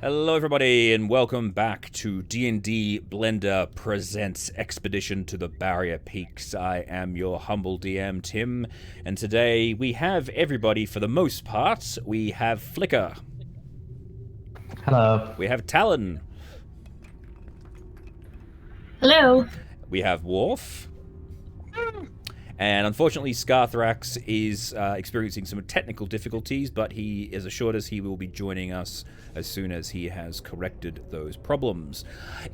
Hello everybody and welcome back to D&D Blender presents Expedition to the Barrier Peaks. I am your humble DM, Tim, and today we have everybody for the most part. We have Flicker. Hello. We have Talon. Hello. We have Worf. And unfortunately, Scarthrax is experiencing some technical difficulties, but he has assured us he will be joining us as soon as he has corrected those problems.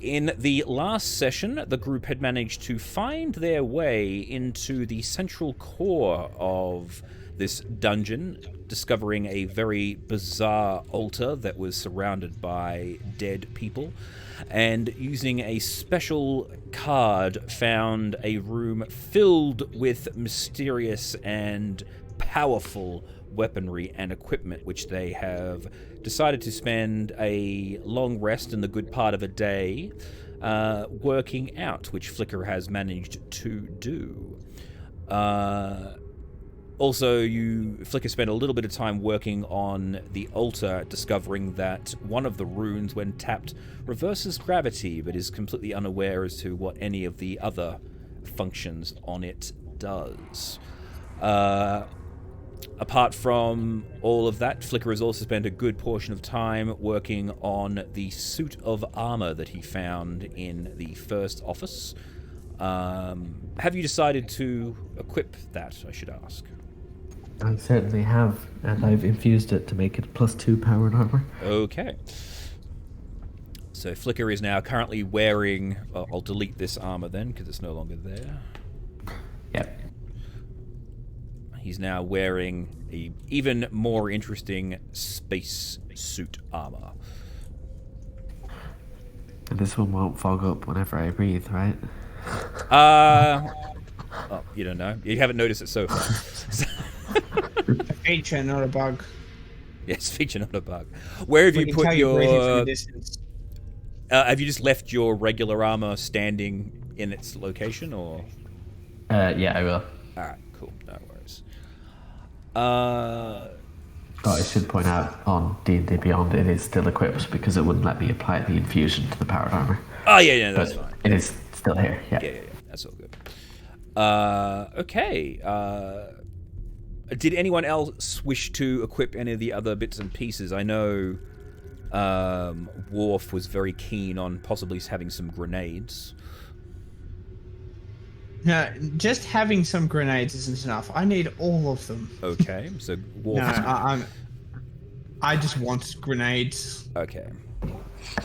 In the last session, the group had managed to find their way into the central core of this dungeon, discovering a very bizarre altar that was surrounded by dead people, and using a special card found a room filled with mysterious and powerful weaponry and equipment, which they have decided to spend a long rest in the good part of a day working out, which Flicker has managed to do. Also, Flicker spent a little bit of time working on the altar, discovering that one of the runes, when tapped, reverses gravity, but is completely unaware as to what any of the other functions on it does. Apart from all of that, Flicker has also spent a good portion of time working on the suit of armor that he found in the first office. Have you decided to equip that, I should ask? I certainly have, and I've infused it to make it +2 power and armor. Okay. So Flicker is now currently wearing... I'll delete this armor then, because it's no longer there. Yep. He's now wearing a even more interesting space suit armor. And this one won't fog up whenever I breathe, right? Oh, you don't know. You haven't noticed it so far. A feature, not a bug. Yes, feature, not a bug. Where have you put your... have you just left your regular armor standing in its location, or...? Yeah, I will. Alright, cool. No worries. But I should point out, on D&D Beyond, it is still equipped because it wouldn't let me apply the infusion to the powered armor. Oh, yeah, that's but fine. It is still here, yeah. Yeah. That's all good. Okay. Did anyone else wish to equip any of the other bits and pieces? I know Worf was very keen on possibly having some grenades. No, just having some grenades isn't enough. I need all of them. Okay, so Worf... No, I just want grenades. Okay.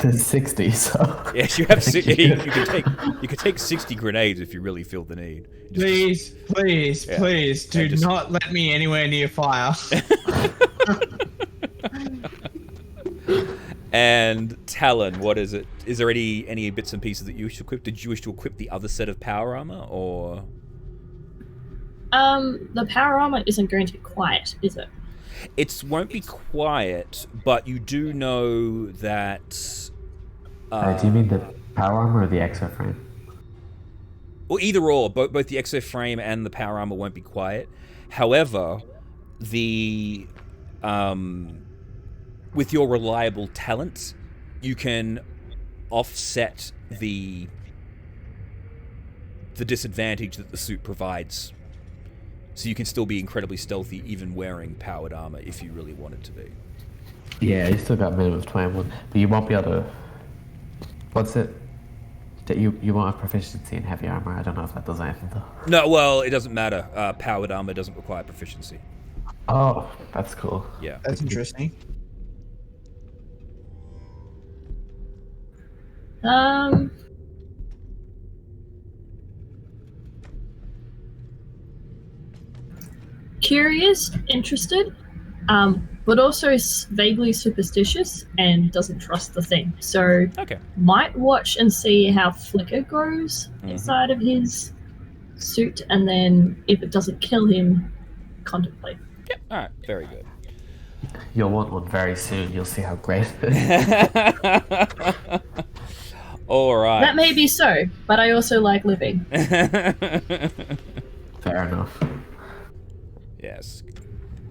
There's 60, so... Yes, you have 60. You can take 60 grenades if you really feel the need. Please, do just... not let me anywhere near fire. And Talon, what is it? Is there any bits and pieces that you wish to equip? Did you wish to equip the other set of power armor, or...? The power armor isn't going to be quiet, is it? It won't be quiet, but you do know that... do you mean the power armor or the exoframe? Well, either or. Both the exoframe and the power armor won't be quiet. However, the... with your reliable talent, you can offset the disadvantage that the suit provides. So you can still be incredibly stealthy even wearing powered armor if you really wanted to be. Yeah, you still got minimum of 21, but you won't be able to... What's it? That you won't have proficiency in heavy armor. I don't know if that does anything, though. No, well, it doesn't matter. Powered armor doesn't require proficiency. Oh, that's cool. Yeah. That's interesting. Curious, interested, but also vaguely superstitious and doesn't trust the thing. So Okay. might watch and see how Flicker grows inside of his suit, and then if it doesn't kill him, contemplate. Yeah. All right. Very good. You'll want one very soon. You'll see how great it is. All right. That may be so, but I also like living. Fair enough. Yes.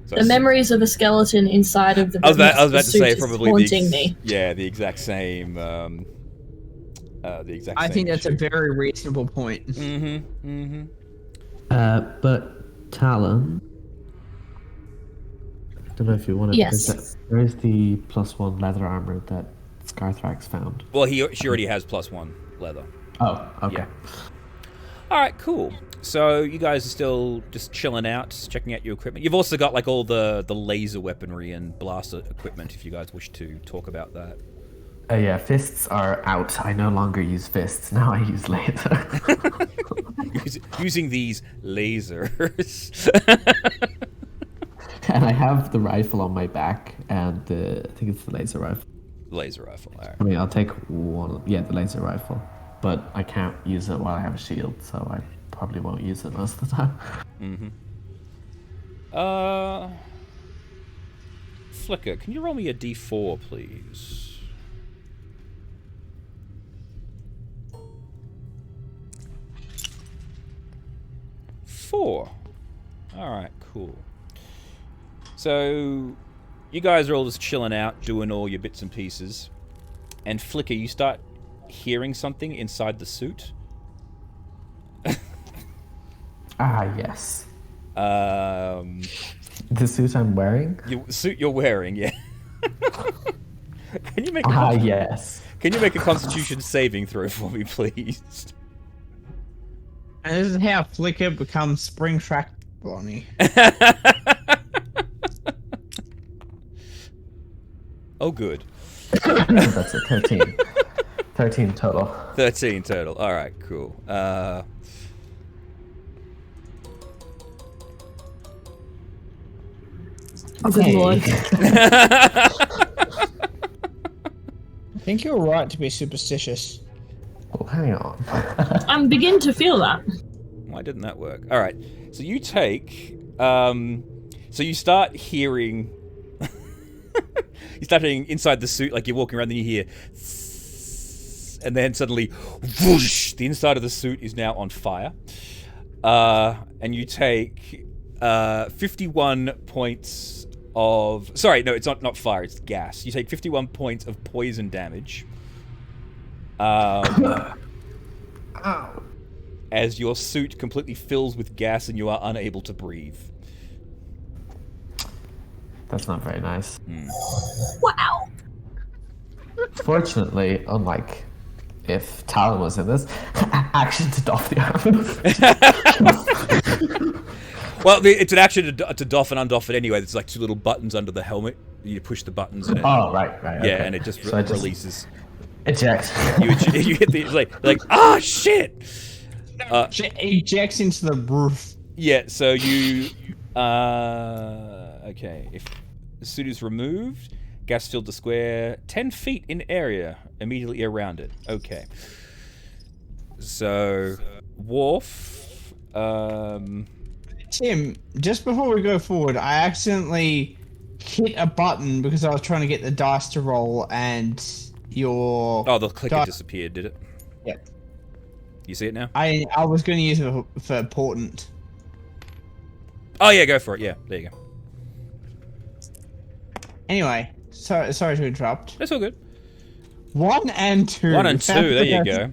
So The memories of a skeleton inside of the I was about to suit say is probably haunting me. Yeah, the exact same. I think that's a very reasonable point. But Talon, I don't know if you want it. Yes. There is the +1 leather armor that Scarthrax found. Well, she already has +1 leather. Oh, okay. Yeah. All right, cool. So you guys are still just chilling out, checking out your equipment. You've also got like all the laser weaponry and blaster equipment if you guys wish to talk about that. Yeah, fists are out. I no longer use fists. Now I use laser. Using these lasers. And I have the rifle on my back, and I think it's the laser rifle. Laser rifle, all right. I mean, I'll take one. Yeah, the laser rifle. But I can't use it while I have a shield, so I probably won't use it most of the time. Flicker, can you roll me a d4, please? Four. All right, cool. So you guys are all just chilling out, doing all your bits and pieces, and Flicker, you start hearing something inside the suit. Yes. The The suit I'm wearing? suit you're wearing, yeah. Can you make Yes. Can you make a Constitution saving throw for me, please? And this is how Flicker becomes Spring Track Bonnie. Oh, good. That's it. 13. 13 total. 13 total. All right, cool. Oh, good lord. I think you're right to be superstitious. Oh, hang on. I'm beginning to feel that. Why didn't that work? All right. So you take. So you start hearing. You start hearing inside the suit, like you're walking around, then you hear. And then suddenly, whoosh! The inside of the suit is now on fire. And you take 51 points of. Sorry, no, it's not fire. It's gas. You take 51 points of poison damage. Ow. As your suit completely fills with gas and you are unable to breathe. That's not very nice. Wow. Fortunately, unlike if Talon was in this, action to doff the armor. Well, it's an action to doff and undoff it anyway. There's like two little buttons under the helmet. You push the buttons and it, Oh, right. yeah, Okay. and it just So I just releases. eject. You hit the like ah shit. Ejects into the roof. Yeah, so you okay. If the suit is removed, gas filled the square 10 feet in area immediately around it. Okay. So Worf. Tim, just before we go forward, I accidentally hit a button because I was trying to get the dice to roll, and your Oh, the clicker disappeared, did it? Yep. You see it now? I was going to use it for portent. Oh yeah, go for it. Yeah, there you go. Anyway, sorry to interrupt. That's all good. 1 and 2. 1 and 2. There you go.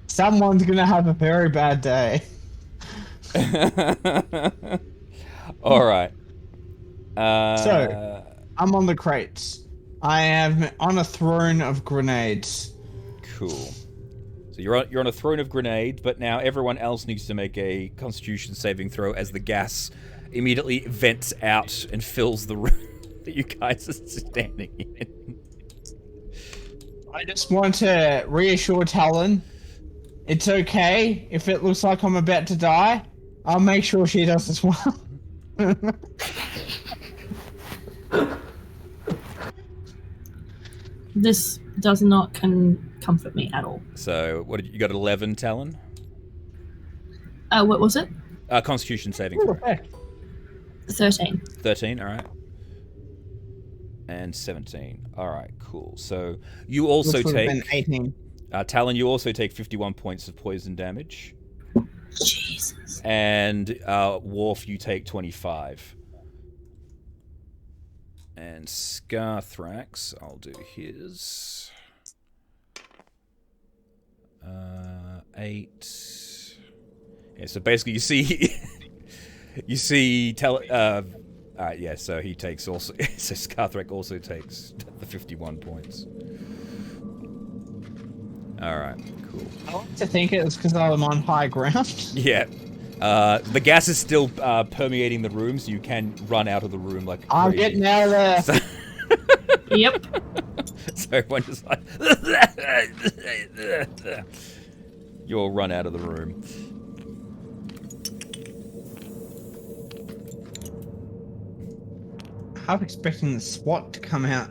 Someone's gonna have a very bad day. All right. So, I'm on the crates. I am on a throne of grenades. Cool. So you're on a throne of grenades, but now everyone else needs to make a Constitution saving throw as the gas immediately vents out and fills the room that you guys are standing in. I just want to reassure Talon, it's okay if it looks like I'm about to die. I'll make sure she does as well. This does not comfort me at all. So what did you got? 11, Talon. What was it? Constitution saving throw. 13. 13. All right. And 17. All right, cool. So you also Which would have take been 18. Talon. You also take 51 points of poison damage. Jesus. And Worf, you take 25. And Scarthrax, I'll do his. 8. Yeah, so basically you see yeah, so he takes also so Scarthrax also takes the 51 points. Alright, cool. I like to think it was because I'm on high ground. Yeah. The gas is still permeating the room, so you can run out of the room like crazy. I'm getting out of there. So, Yep. so everyone just like you'll run out of the room. I'm expecting the SWAT to come out.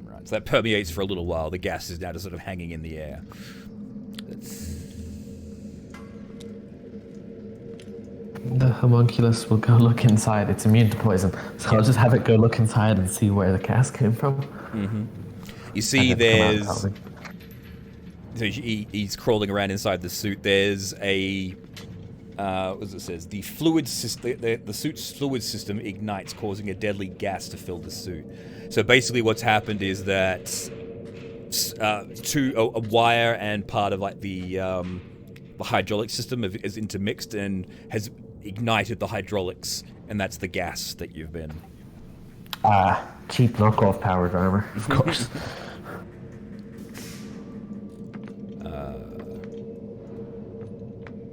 Right, so that permeates for a little while. The gas is now just sort of hanging in the air. The homunculus will go look inside. It's immune to poison, so I'll just have it go look inside and see where the gas came from. You see, And then come out and there's. tell me. So he's crawling around inside the suit. There's a. As it says, the fluid system, the suit's fluid system ignites, causing a deadly gas to fill the suit. So basically, what's happened is that a wire and part of like the hydraulic system is intermixed and has ignited the hydraulics, and that's the gas that you've been. Cheap knockoff powered armor, of course.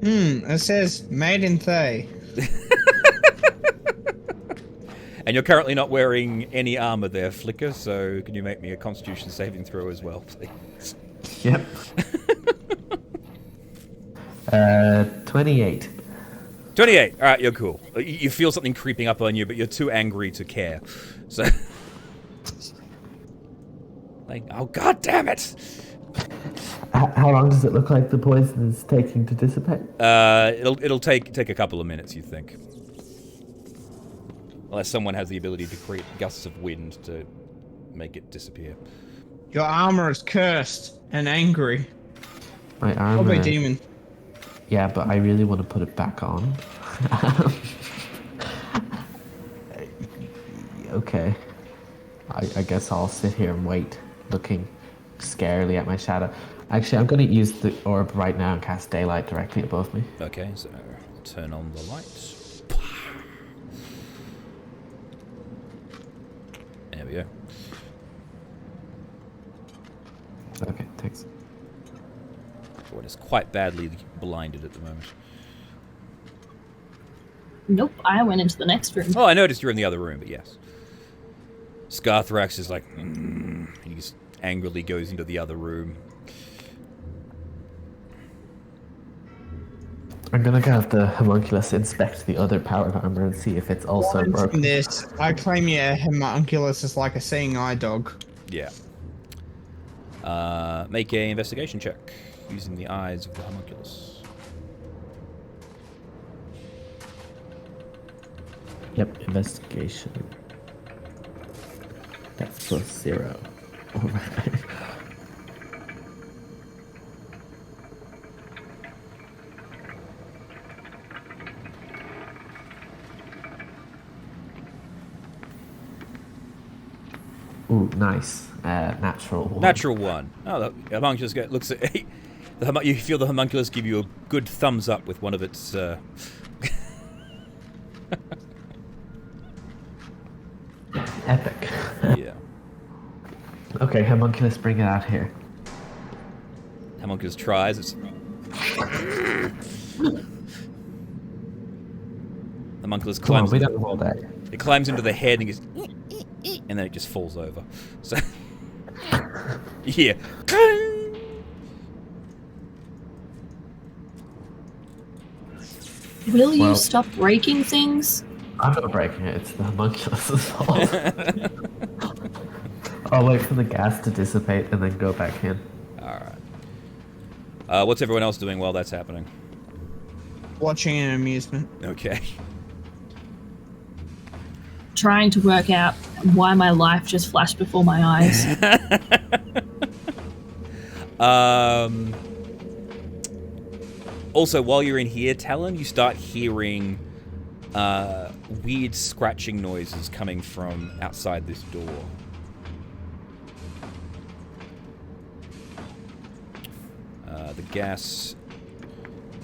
It says made in Thay. And you're currently not wearing any armor there, Flicker, so can you make me a Constitution saving throw as well, please? Yep. 28. 28. Alright, you're cool. You feel something creeping up on you, but you're too angry to care. So... like, oh god damn it! How long does it look like the poison is taking to dissipate? It'll take a couple of minutes, you think. Unless someone has the ability to create gusts of wind to make it disappear. Your armor is cursed and angry. My armor. Probably demon. Yeah, but I really want to put it back on. Okay. I guess I'll sit here and wait, looking scarily at my shadow. Actually, I'm going to use the orb right now and cast daylight directly above me. Okay, so turn on the lights. There we go. Okay, thanks. Everyone is quite badly blinded at the moment. Nope, I went into the next room. Oh, I noticed you're in the other room, but yes. Scarthrax is like... he just angrily goes into the other room. I'm gonna have the homunculus inspect the other powered armor and see if it's also broken. This, I claim your homunculus is like a seeing eye dog. Yeah. Make a investigation check using the eyes of the homunculus. Yep, investigation. That's +0. Alright. Ooh, nice. Natural 1. Natural 1. Oh, the homunculus looks at... you feel the homunculus give you a good thumbs up with one of its... Epic. yeah. Okay, homunculus, bring it out here. Homunculus tries. It's... homunculus Come on, climbs... we don't hold that. It climbs into the head and goes... and then it just falls over. So... yeah. Will you Well- stop breaking things? I'm not breaking it, it's the homunculus's fault. I'll wait for the gas to dissipate and then go back in. Alright. What's everyone else doing while that's happening? Watching an amusement. Okay. Trying to work out why my life just flashed before my eyes. Also, while you're in here, Talon, you start hearing weird scratching noises coming from outside this door. The gas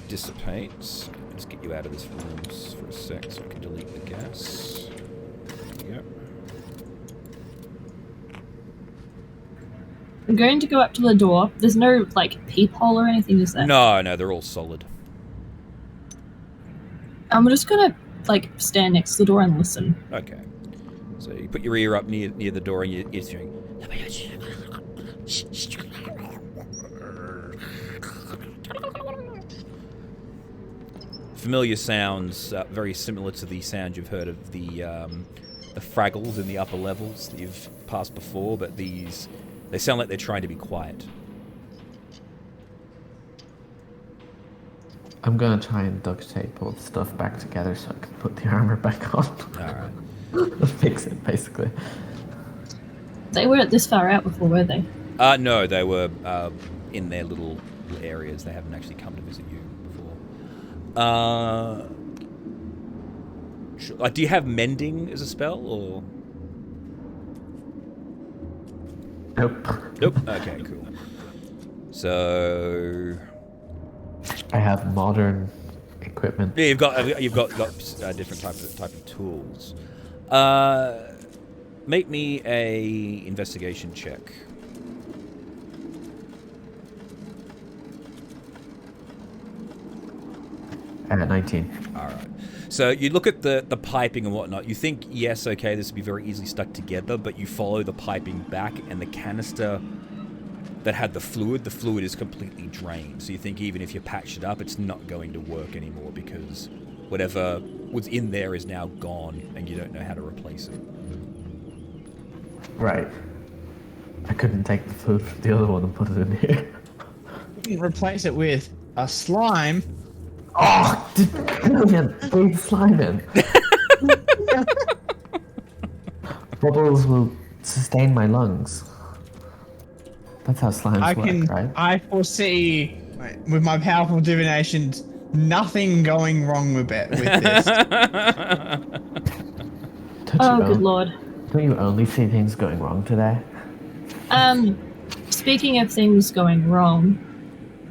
dissipates. Let's get you out of this room for a sec so I can delete the gas. There you go. I'm going to go up to the door. There's no, like, peephole or anything, is there? No, they're all solid. I'm just gonna, like, stand next to the door and listen. Okay. So you put your ear up near the door and you're hearing... Familiar sounds, very similar to the sound you've heard of the Fraggles in the upper levels that you've passed before, but these... They sound like they're trying to be quiet. I'm gonna try and duct tape all the stuff back together so I can put the armor back on. Alright. Fix it, basically. They weren't this far out before, were they? No, they were in their little areas. They haven't actually come to visit you before. Like, do you have mending as a spell, or...? Nope. Nope. Okay, cool. So... I have modern equipment. Yeah, you've got different type of tools. Make me a investigation check. And at 19. All right. So you look at the piping and whatnot. You think, yes, okay, this would be very easily stuck together, but you follow the piping back, and the canister that had the fluid is completely drained. So you think even if you patch it up, it's not going to work anymore because whatever was in there is now gone, and you don't know how to replace it. Right. I couldn't take the food from the other one and put it in here. You can replace it with a slime. Oh, breathe slime in. Bubbles will sustain my lungs. That's how slimes work, right? I foresee, with my powerful divinations, nothing going wrong with this. Oh, good lord. Don't you only see things going wrong today? Speaking of things going wrong,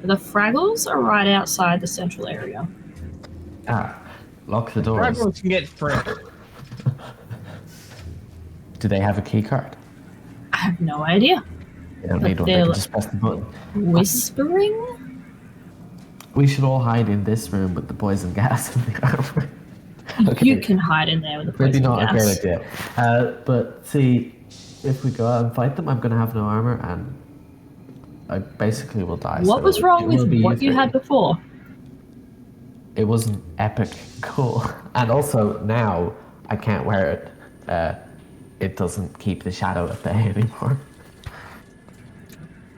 the Fraggles are right outside the central area. Ah, lock the doors. Fraggles can get through. Do they have a key card? I have no idea. They don't need one, they can just press the button. Whispering? We should all hide in this room with the poison gas in the armor. Okay. You can hide in there with the poison Maybe not gas. a great idea. But see, if we go out and fight them, I'm going to have no armor and I basically will die. What was wrong with what you had before? It wasn't epic cool. And also now I can't wear it. It doesn't keep the shadow at bay anymore.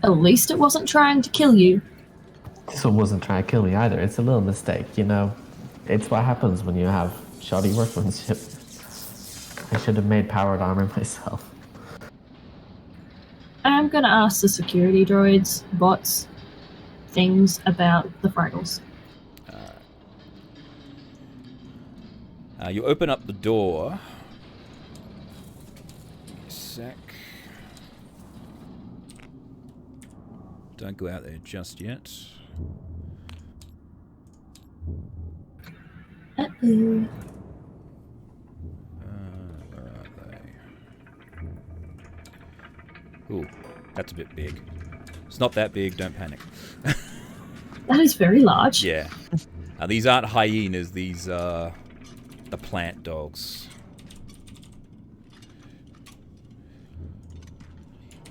At least it wasn't trying to kill you. This one wasn't trying to kill me either. It's a little mistake, you know. It's what happens when you have shoddy workmanship. I should have made powered armor myself. I'm gonna ask the security droids, bots, things about the Fraggles. You open up the door. Sec. Don't go out there just yet. Uh-oh. Where are they? Ooh, that's a bit big. It's not that big, don't panic. That is very large. Yeah. These aren't hyenas, these are the plant dogs.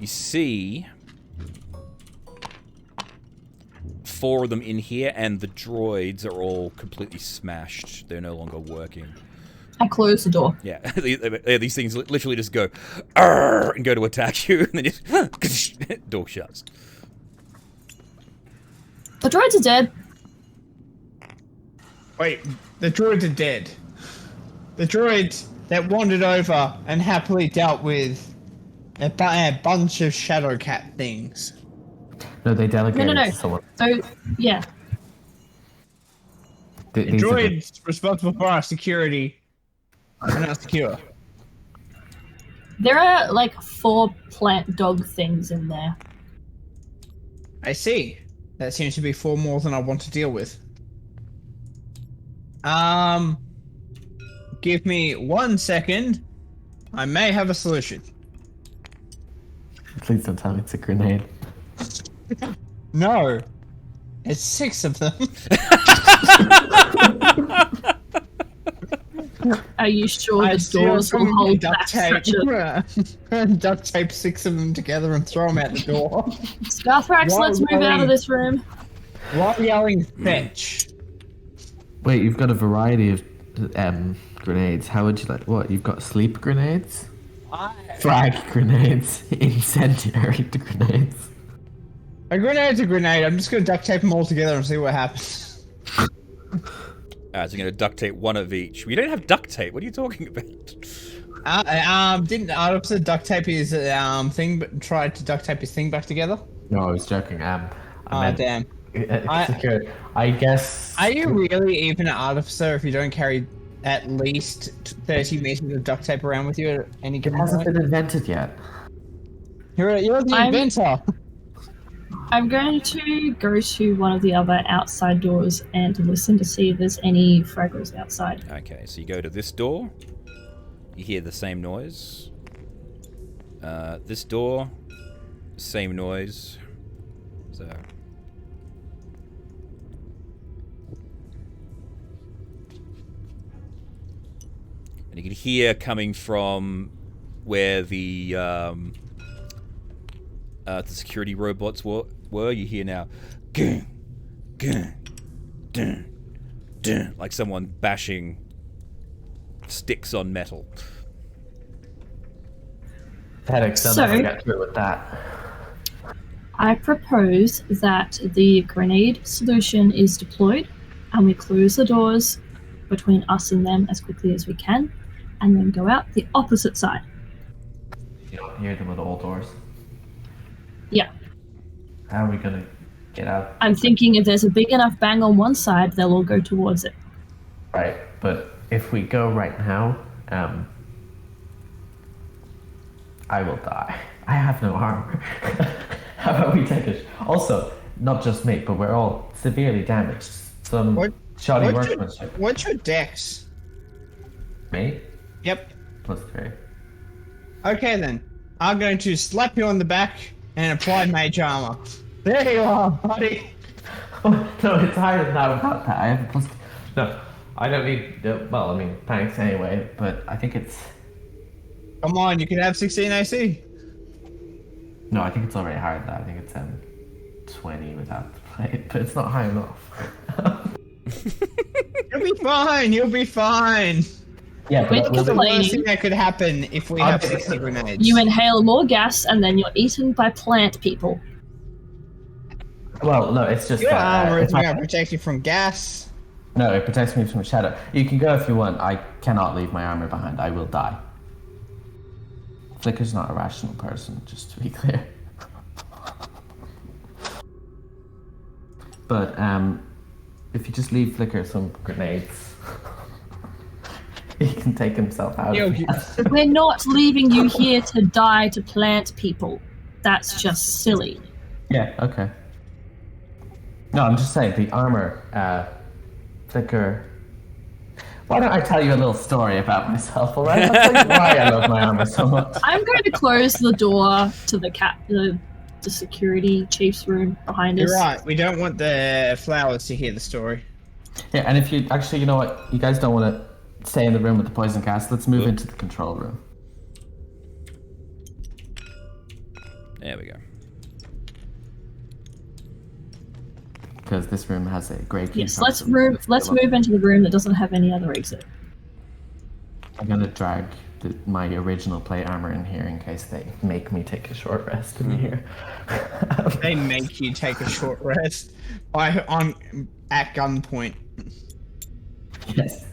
You see 4 of them in here, and the droids are all completely smashed. They're no longer working. I close the door. Yeah, these things literally just go "Arr!" and go to attack you, and then just door shuts. The droids are dead. Wait, the droids are dead. The droids that wandered over and happily dealt with a bunch of shadow cat things. No, they delegated No. to someone. So, yeah. The droid's responsible for our security. We're not secure. There are like 4 plant dog things in there. I see. That seems to be 4 more than I want to deal with. Give me 1 second. I may have a solution. Please don't tell me it's a grenade. No. It's 6 of them. Are you sure the doors will hold back such a... Duct tape 6 of them together and throw them out the door. Scarthrax, let's move out of this room. While yelling fetch. Wait, you've got a variety of grenades. How would you like? What? You've got sleep grenades, frag grenades, incendiary grenades. A grenade's a grenade. I'm just gonna duct tape them all together and see what happens. So you're going to duct tape 1 of each. We don't have duct tape. What are you talking about? Didn't Artificer duct tape his thing, but tried to duct tape his thing back together? No, I was joking. Damn. I guess. Are you really even an Artificer if you don't carry at least 30 meters of duct tape around with you at any It given hasn't point? been invented yet. You're the inventor. I'm going to go to one of the other outside doors and listen to see if there's any fraggles outside. Okay, so you go to this door. You hear the same noise. This door, same noise. So... And you can hear coming from where the security robots were. You hear now, gung, gung, dun, dun, like someone bashing sticks on metal. Pathetic, So- never get through with that. I propose that the grenade solution is deployed and we close the doors between us and them as quickly as we can and then go out the opposite side. You don't hear them with all doors. Yeah. How are we gonna get out? I'm thinking if there's a big enough bang on one side, they'll all go towards it. Right, but if we go right now, I will die. I have no armor. How about we take it? Also, not just me, but we're all severely damaged. Some shoddy workmanship. What's your dex? Me? Yep. +3. Okay then. I'm going to slap you on the back and apply mage armor. There you are, buddy. Oh, no, it's higher than that without that. I have a +2. No, I don't need. Well, I mean, thanks anyway, but I think it's. Come on, you can have 16 AC. No, I think it's already higher than that. I think it's 20 without the plate, but it's not high enough. You'll be fine. You'll be fine. Yeah, Quit but What's the complaining. worst thing that could happen if we have 60 grenades? You inhale more gas and then you're eaten by plant people. well, no, it's just Your armor is if I- going to protect you from gas. No, it protects me from shadow. You can go if you want. I cannot leave my armor behind. I will die. Flicker's not a rational person, just to be clear. But if you just leave Flicker some grenades, he can take himself out. Yo, of you- it. We're not leaving you here to die to plant people. That's just silly. Yeah, okay. No, I'm just saying the armor, Flicker. Why don't I tell you a little story about myself, alright? I'll tell you why I love my armor so much. I'm going to close the door to the security chief's room behind us. You're right. We don't want the flowers to hear the story. Yeah, and if you actually, you know what? You guys don't want to stay in the room with the poison gas. Let's move into the control room. There we go. Because this room has a great key. Yes, let's move into the room that doesn't have any other exit. I'm gonna drag my original plate armor in here in case they make me take a short rest in here. They make you take a short rest at gunpoint. Yes.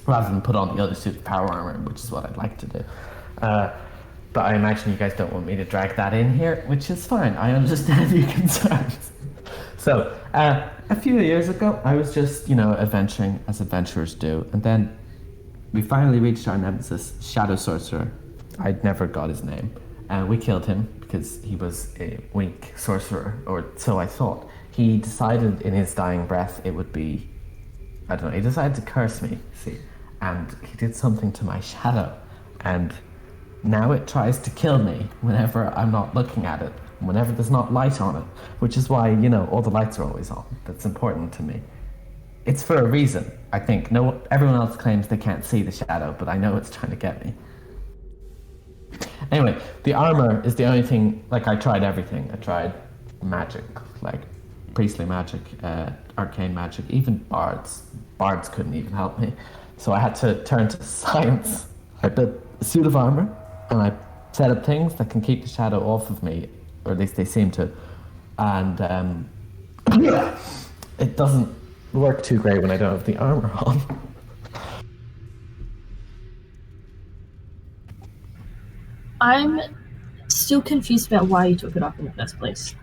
Rather than put on the other suit of power armor, which is what I'd like to do. But I imagine you guys don't want me to drag that in here, which is fine. I understand your concerns. So, a few years ago, I was just, adventuring as adventurers do, and then we finally reached our nemesis, Shadow Sorcerer. I'd never got his name, and we killed him because he was a weak sorcerer, or so I thought. He decided in his dying breath it would be, I don't know, he decided to curse me, see, and he did something to my shadow, and now it tries to kill me whenever I'm not looking at it, whenever there's not light on it, which is why, all the lights are always on. That's important to me. It's for a reason, I think. No, everyone else claims they can't see the shadow, but I know it's trying to get me. Anyway, the armor is the only thing, I tried everything. I tried magic, priestly magic, arcane magic, even bards. Bards couldn't even help me. So I had to turn to science. I built a suit of armor, and I set up things that can keep the shadow off of me, or at least they seem to. And it doesn't work too great when I don't have the armor on. I'm still confused about why you took it off in the first place.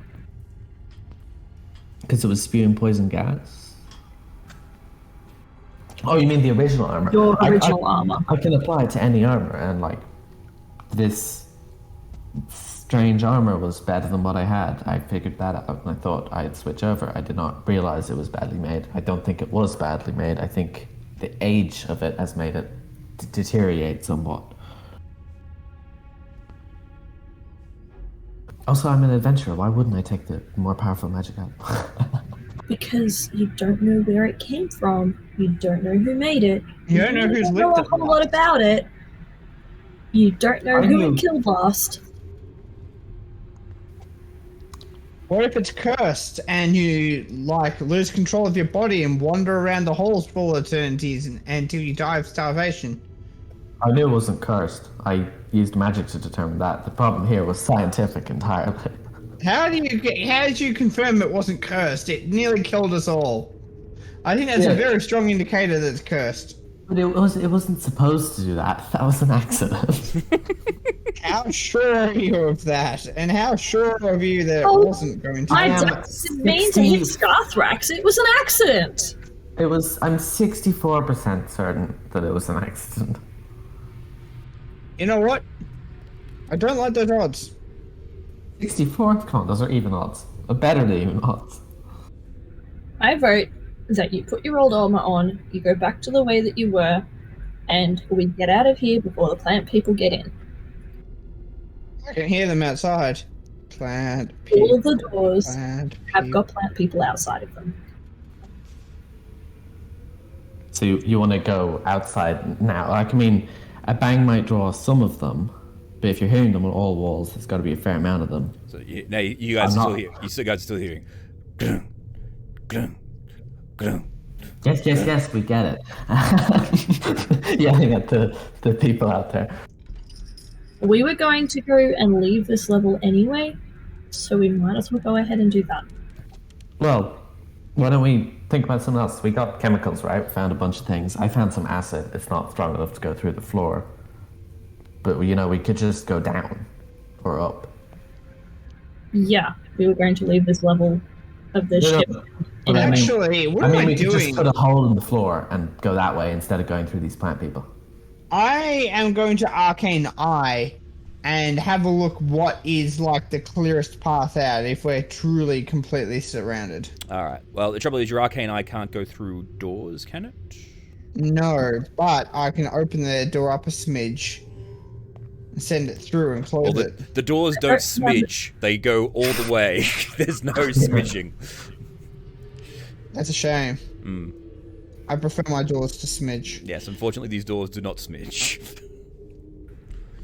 Because it was spewing poison gas? Oh, you mean the original armor? Your original armor. I can apply it to any armor, and this strange armor was better than what I had. I figured that out, and I thought I'd switch over. I did not realize it was badly made. I don't think it was badly made. I think the age of it has made it deteriorate somewhat. Also, I'm an adventurer. Why wouldn't I take the more powerful magic out? Because you don't know where it came from. You don't know who made it. You don't know who's know lived a it whole lot about it. You don't know who it killed last. What if it's cursed and you lose control of your body and wander around the halls for all eternities until you die of starvation? I knew it wasn't cursed. I used magic to determine that. The problem here was scientific entirely. How did you confirm it wasn't cursed? It nearly killed us all. I think that's a very strong indicator that it's cursed. But it wasn't supposed to do that. That was an accident. How sure are you of that? And how sure are you that it wasn't going to? I didn't mean to hit Scarthrax. It was an accident. I'm 64% certain that it was an accident. You know what? I don't like those odds. 64? Come on, those are even odds. Better than even odds. I vote that you put your old armor on, you go back to the way that you were, and we get out of here before the plant people get in. I can hear them outside. Plant people. All of the doors have people. got plant people outside of them. So you want to go outside now? A bang might draw some of them, but if you're hearing them on all walls, there's got to be a fair amount of them. So you guys are still here. You guys are still hearing. Yes, we get it. Yelling at the people out there. We were going to go and leave this level anyway, so we might as well go ahead and do that. Well, why don't we think about something else? We got chemicals, right? Found a bunch of things. I found some acid. It's not strong enough to go through the floor. But, we could just go down or up. Yeah, we were going to leave this level of the ship. But Actually, what am I we could just doing? put a hole in the floor and go that way instead of going through these plant people. I am going to Arcane Eye and have a look what is the clearest path out if we're truly completely surrounded. All right. Well, the trouble is your arcane eye can't go through doors, can it? No, but I can open the door up a smidge and send it through and close it. The doors don't smidge. They go all the way. There's no smidging. That's a shame. Mm. I prefer my doors to smidge. Yes, unfortunately, these doors do not smidge.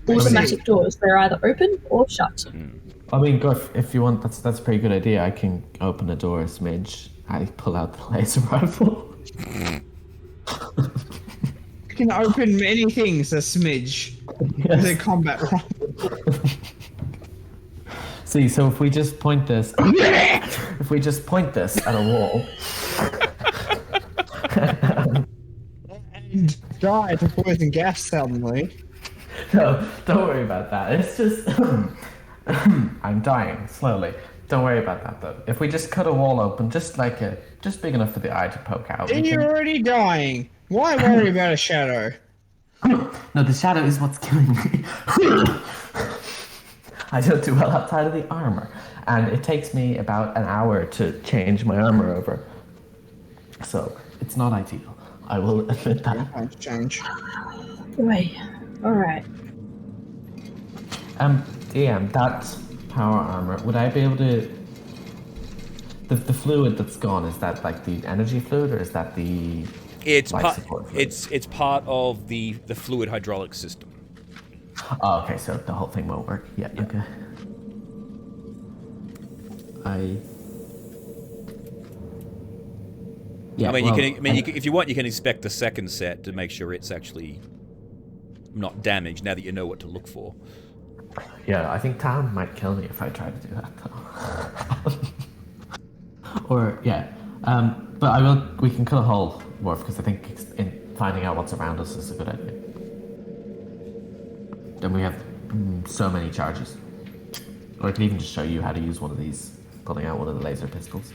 Automatic doors. They're either open or shut. Guff, if you want, that's a pretty good idea. I can open a door a smidge. I pull out the laser rifle. You can open many things a smidge. Yes. The combat rifle. See, so if we just point this, at a wall, and die to poison gas suddenly. no, don't worry about that. It's just I'm dying slowly. Don't worry about that though. If we just cut a wall open, just big enough for the eye to poke out. we You're can- already dying. Why worry about a shadow? No, the shadow is what's killing me. I don't do well outside of the armor, and it takes me about an hour to change my armor over. So it's not ideal. I will admit that. Times change. Boy. Alright. DM, that power armor. Would I be able to? The fluid that's gone, is that like the energy fluid, or is that the It's life part. support fluid? It's part of the fluid hydraulic system. Oh, okay. So the whole thing won't work. Yeah. Okay. Yeah. I mean, well, you can, if you want, you can inspect the second set to make sure it's actually not damaged. Now that you know what to look for. Yeah, I think Tom might kill me if I try to do that, though. Or yeah, but I will. We can cut a hole, Worf, because I think in finding out what's around us is a good idea. Then we have so many charges. Or I can even just show you how to use one of these, pulling out one of the laser pistols.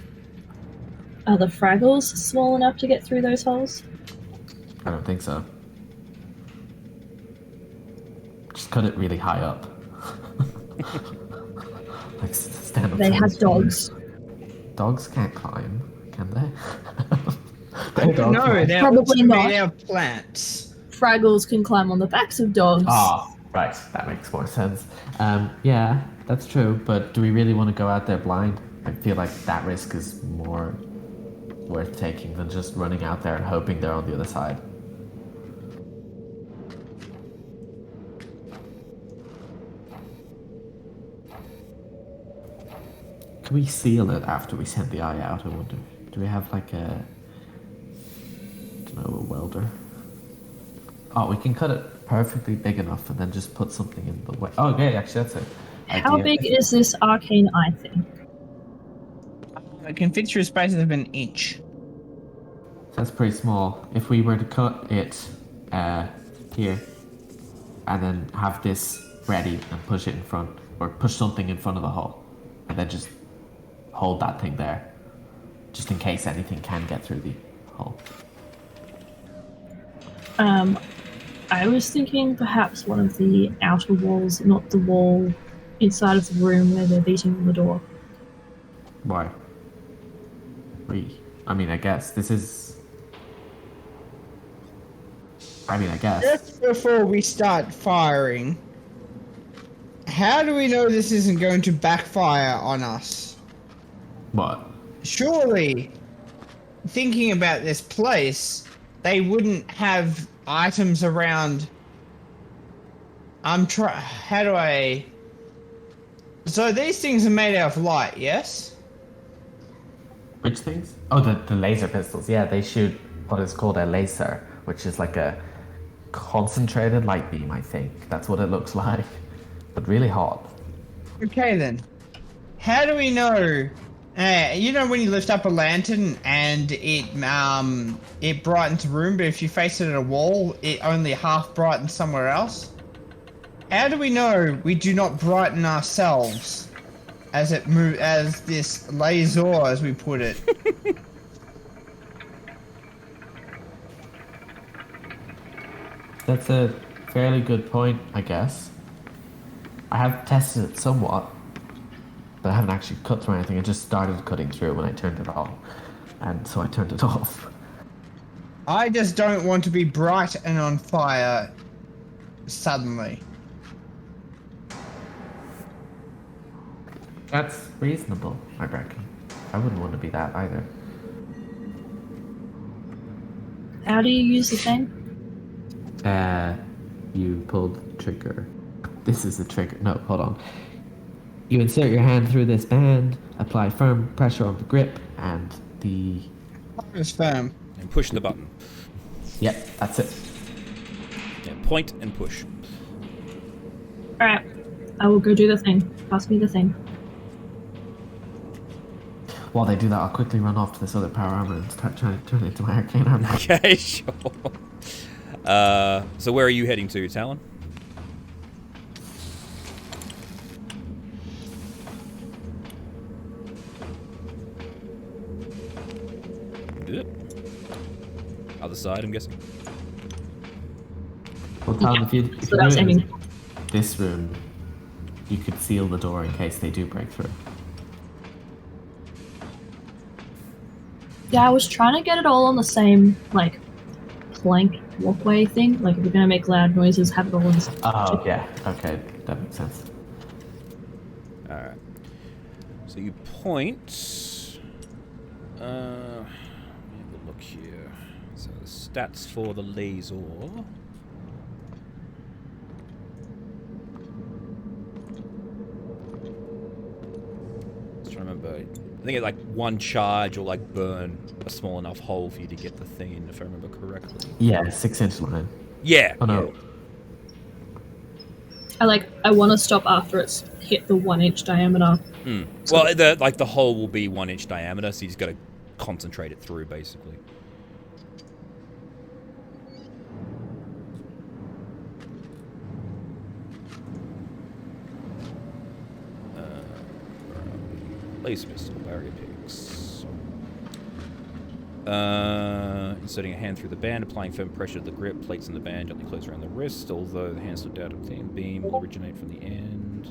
Are the fraggles small enough to get through those holes? I don't think so. Just cut it really high up. Like stand up. They to have this dogs. Dogs can't climb, can they? No, they're Probably also not. made out of plants. Fraggles can climb on the backs of dogs. Ah, right. That makes more sense. Yeah, that's true. But do we really want to go out there blind? I feel like that risk is more worth taking than just running out there and hoping they're on the other side. Can we seal it after we send the eye out, I wonder? Do we have like a... I don't know, a welder? Oh, we can cut it perfectly big enough and then just put something in the way. Oh, okay, actually, that's it. How big is this arcane eye thing? It can fit through spaces of an inch. That's pretty small. If we were to cut it here and then have this ready and push it in front, or push something in front of the hole, and then just hold that thing there, just in case anything can get through the hole. I was thinking perhaps one of the outer walls, not the wall inside of the room where they're beating on the door. Why? I mean, I guess this is... I mean, I guess. Just before we start firing, how do we know this isn't going to backfire on us? What? Surely, thinking about this place, they wouldn't have items around. How do I... So these things are made out of light, yes? Which things? Oh, the laser pistols. Yeah, they shoot what is called a laser, which is like a concentrated light beam, I think. That's what it looks like. But really hot. Okay then. How do we know? You know when you lift up a lantern and it brightens the room, but if you face it at a wall, it only half brightens somewhere else? How do we know we do not brighten ourselves as this laser, as we put it? That's a fairly good point, I guess. I have tested it somewhat, but I haven't actually cut through anything. I just started cutting through when I turned it on, and so I turned it off. I just don't want to be bright and on fire suddenly. That's reasonable, I reckon. I wouldn't want to be that either. How do you use the thing? You pull the trigger. This is the trigger. No, hold on. You insert your hand through this band, apply firm pressure on the grip, and the... It's firm. And push the button. Yep, that's it. Yeah, point and push. Alright, I will go do the thing. Pass me the thing. While they do that, I'll quickly run off to this other power armor and start trying to turn it into my arcane armor. Okay, sure. So where are you heading to, Talon? side, I'm guessing. Well, Tom, if you So that's do it aiming. in this room, you could seal the door in case they do break through. Yeah, I was trying to get it all on the same, like, plank walkway thing. Like, if we're gonna make loud noises, have it all on the same. Oh, yeah. Okay, that makes sense. Alright. So you point. Let me have a look here. So the stats for the laser. Just trying to remember. I think it's like one charge or like burn a small enough hole for you to get the thing in, if I remember correctly. Yeah, 6-inch line. Yeah. Oh, no. I want to stop after it's hit the 1-inch diameter. Yeah. Well, the hole will be 1-inch diameter, so you just got to concentrate it through, basically. Laser pistol, barrier picks. Inserting a hand through the band, applying firm pressure to the grip, plates in the band gently close around the wrist, although the hand slipped out of the beam will originate from the end.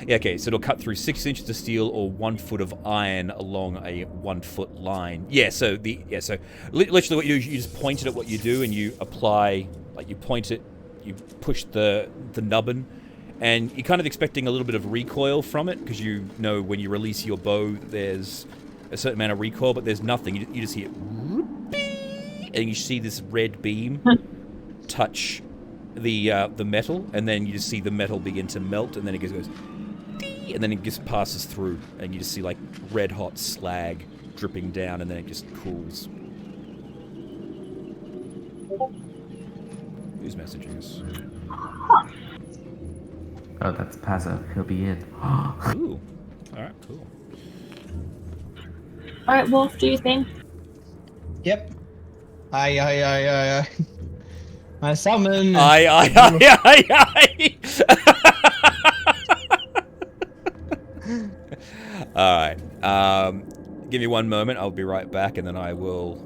Yeah, okay, so it'll cut through 6 inches of steel or 1 foot of iron along a 1 foot line. Yeah, so literally what you do is you just point it at what you do and you apply, like you point it, you push the nubbin, and you're kind of expecting a little bit of recoil from it, because you know when you release your bow, there's a certain amount of recoil, but there's nothing. You just hear, and you see this red beam touch the metal, and then you just see the metal begin to melt, and then it goes, and then it just passes through, and you just see like red hot slag dripping down, and then it just cools. Who's messaging us? Oh, that's Pazzo. He'll be in. Ooh. Alright, cool. Alright, Wolf, do you think? Yep. I summon. Aye. Alright. Give me one moment, I'll be right back, and then I will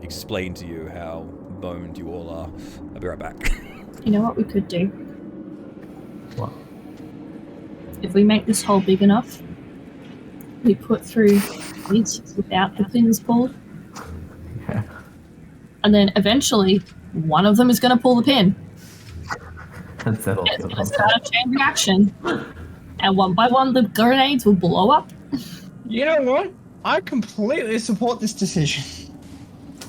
explain to you how boned you all are. I'll be right back. You know what we could do? What? If we make this hole big enough, we put through these without the pins pulled, Yeah. and then eventually one of them is going to pull the pin. And settle It's the going to start a chain reaction, and one by one the grenades will blow up. You know what? I completely support this decision.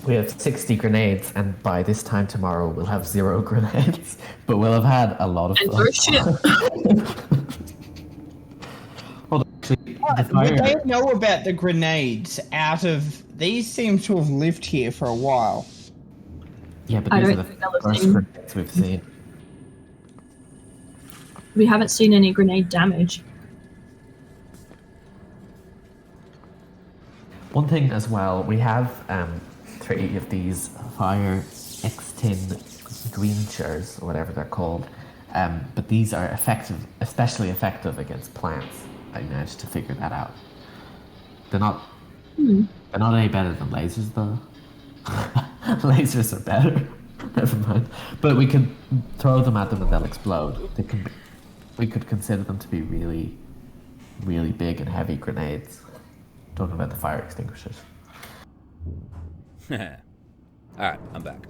We have 60 grenades, and by this time tomorrow we'll have 0 grenades. But we'll have had a lot of And fun. no shit. Hold on, actually, the Would fire... they know about the grenades out of... These seem to have lived here for a while. Yeah, but I these are don't the think that was first in- grenades we've seen. We haven't seen any grenade damage. One thing as well, we have 3 of these fire X-tin greenchers, or whatever they're called. But these are effective, especially effective against plants. I managed to figure that out. They're not any better than lasers though. Lasers are better. Never mind. But we could throw them at them and they'll explode. We could consider them to be really, really big and heavy grenades. Talking about the fire extinguishers. Alright, I'm back.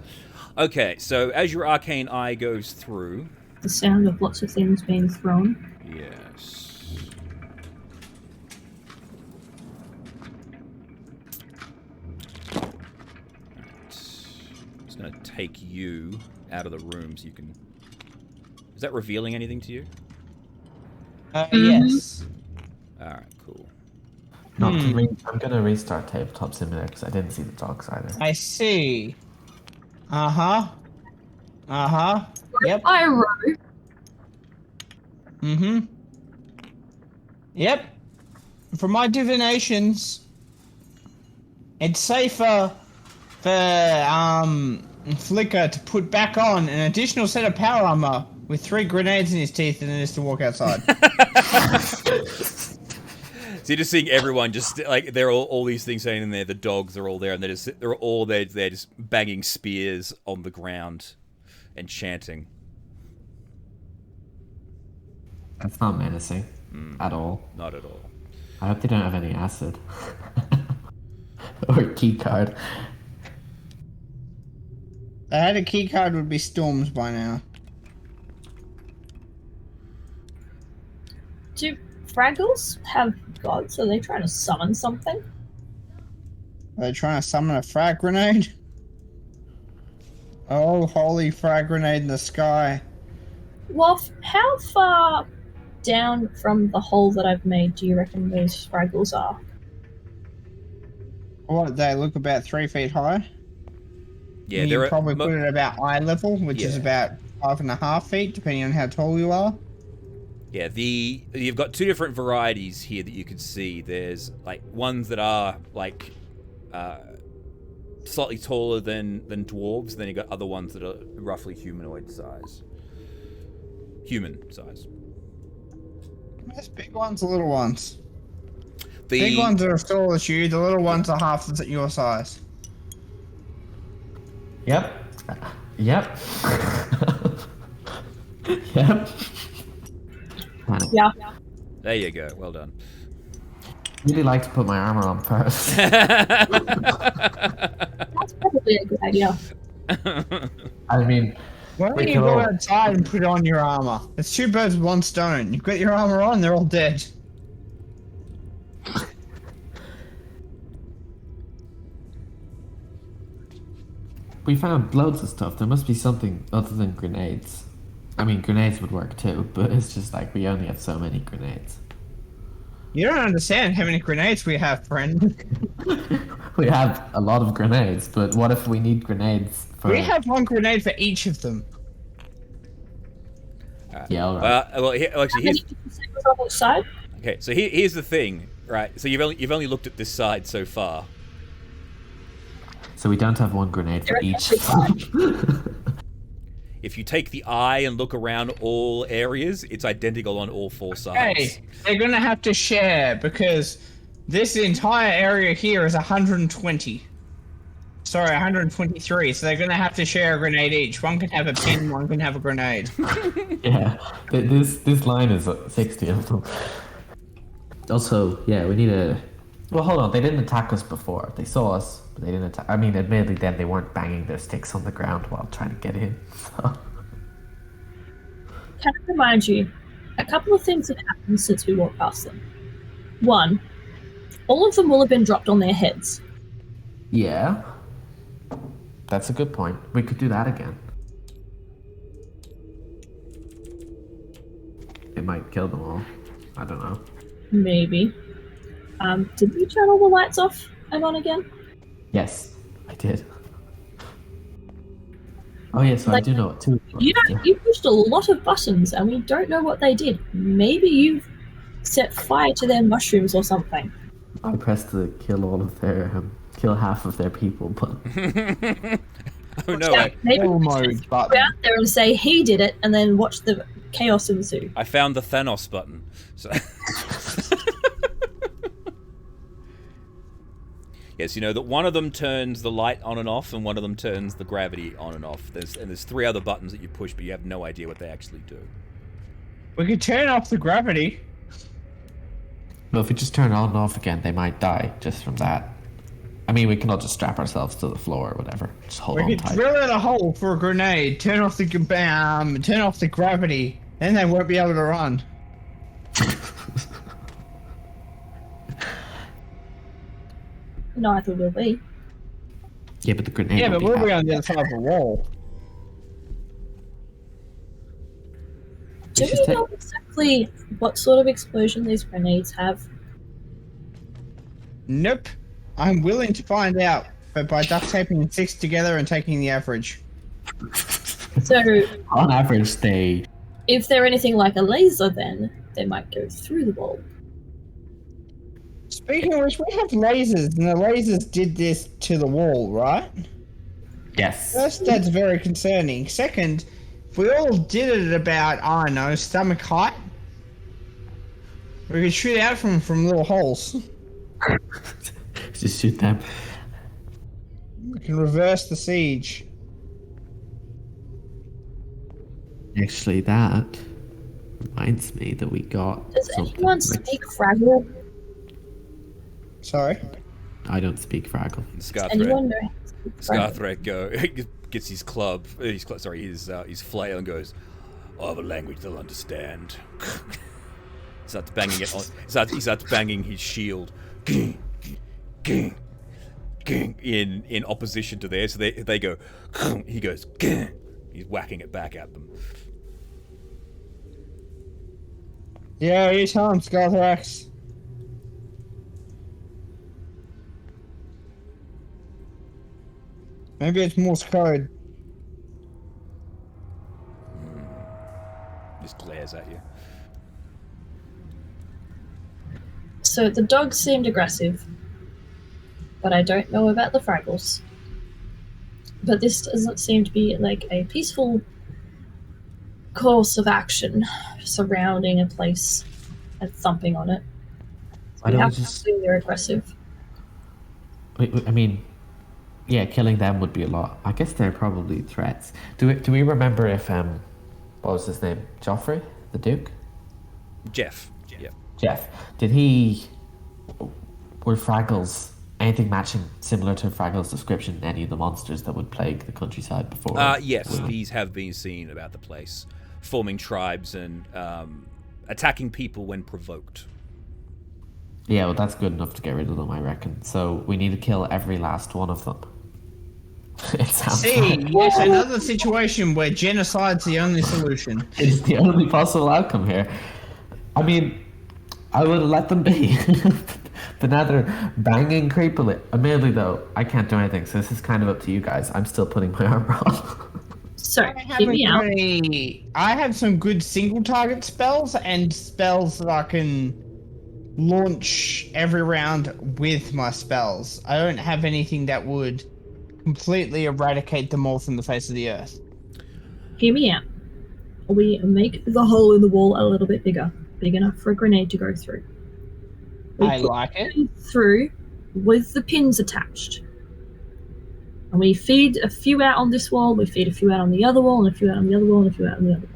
Okay, so as your arcane eye goes through... The sound of lots of things being thrown. Yes. It's going to take you out of the room so you can... Is that revealing anything to you? Yes. Alright, cool. I'm going to restart Tabletop Simulator because I didn't see the dogs either. I see. Uh-huh. Uh-huh. Yep. Pyro. Mm-hmm. Yep. From my divinations, it's safer for Flicker to put back on an additional set of power armor with 3 grenades in his teeth than it is to walk outside. So you're just seeing everyone just like they're all these things saying in there. The dogs are all there, and they're all there. They're just banging spears on the ground and chanting. That's not menacing at all. Not at all. I hope they don't have any acid or a key card. If I had a key card, would be Storms by now. Do Fraggles have gods? Are they trying to summon something? Are they trying to summon a frag grenade? Oh, holy frag grenade in the sky. Wolf, how far down from the hole that I've made do you reckon those Fraggles are? What, they look about 3 feet high? Yeah, you they're probably put it about eye level, which is about 5.5 feet, depending on how tall you are. Yeah, you've got two different varieties here that you can see. There's like ones that are like slightly taller than dwarves. Then you've got other ones that are roughly humanoid size. Human size. There's big ones, the little ones. The Big ones are as tall as you, the little ones are half your size. Yep. Yep. Yep. Yeah. There you go. Well done. Really like to put my armor on first. That's probably a good idea. I mean, Why don't we you can go all- outside and put on your armor? It's 2 birds with 1 stone. You've got your armor on, they're all dead. we found loads of stuff. There must be something other than grenades. I mean, grenades would work too, but it's just like we only have so many grenades. You don't understand how many grenades we have, friend. We have a lot of grenades, but what if we need grenades for... We have 1 grenade for each of them. Yeah, all right. Well, actually, here's On which side? okay. So here's the thing, right? So you've only looked at this side so far. So we don't have 1 grenade for They're each. If you take the eye and look around all areas, it's identical on all 4 sides. Hey, they're gonna have to share because this entire area here is 120. Sorry, 123. So they're gonna have to share a grenade each. One can have a pin, one can have a grenade. Yeah, this line is 60 of them. Also, yeah, we need a... Well, hold on. They didn't attack us before. They saw us, but they didn't attack... I mean, admittedly, then they weren't banging their sticks on the ground while trying to get in. So. Can I remind you, a couple of things have happened since we walked past them. One, all of them will have been dropped on their heads. Yeah. That's a good point. We could do that again. It might kill them all. I don't know. Maybe. Did we turn all the lights off and on again? Yes, I did. Oh yeah, so I Like, do know it too. You pushed a lot of buttons and we don't know what they did. Maybe you've set fire to their mushrooms or something. I pressed the kill all of their kill half of their people button. Oh no! Yeah, maybe Kill we mode should button. go out there and say he did it and then watch the chaos ensue. I found the Thanos button. So yes, you know that one of them turns the light on and off, and one of them turns the gravity on and off. There's 3 other buttons that you push, but you have no idea what they actually do. We could turn off the gravity. Well, if we just turn it on and off again, they might die just from that. I mean, we can all just strap ourselves to the floor or whatever. Just hold We on could tight. drill out a hole for a grenade, turn off the gravity, then they won't be able to run. Neither will we. Yeah, but the grenade. Yeah, will but we'll be half- on the other side of the wall. Do should we take- know exactly what sort of explosion these grenades have? Nope. I'm willing to find out, but by duct taping 6 together and taking the average. So, On average, they. if they're anything like a laser, then they might go through the wall. Speaking of which, we have lasers, and the lasers did this to the wall, right? Yes. First, that's very concerning. Second, if we all did it at about, I don't know, stomach height, We can shoot out from little holes. Just shoot them. We can reverse the siege. Actually, that reminds me that we got Does something. anyone speak Fraggle? Sorry. I don't speak Fraggle. Anyone know how to speak Fraggle? Scarthread gets his club, his flail, and goes, "I have a language they'll understand." Starts banging it on. He starts banging his shield, in opposition to theirs. So they go. He goes. He's whacking it back at them. Yeah, you tell him, Scarthrax. Maybe it's Morse code. Just glares at you. So the dogs seemed aggressive, but I don't know about the Fraggles. But this doesn't seem to be like a peaceful course of action surrounding a place and thumping on it. Why don't we have to just- assume they're aggressive. I mean, yeah, killing them would be a lot. I guess they're probably threats. Do we remember if what was his name? Joffrey, the Duke? Jeff. Yeah. Jeff. Were Fraggles anything matching similar to Fraggle's description? Any of the monsters that would plague the countryside before? Yes, these have been seen about the place, forming tribes and attacking people when provoked. Yeah, well, that's good enough to get rid of them, I reckon. So we need to kill every last one of them. It sounds like Yes, another situation where genocide's the only solution. it's the only possible outcome here. I mean, I would have let them be. But now they're banging creepily. Admittedly, though, I can't do anything, so this is kind of up to you guys. I'm still putting my armor on. So, I hear me out. I have some good single target spells and spells that I can launch every round with my spells. I don't have anything that would completely eradicate them all from the face of the earth. Hear me out. We make the hole in the wall a little bit bigger, big enough for a grenade to go through. We I put like it. it through with the pins attached. And we feed a few out on this wall, we feed a few out on the other wall, and a few out on the other wall, and a few out on the other wall.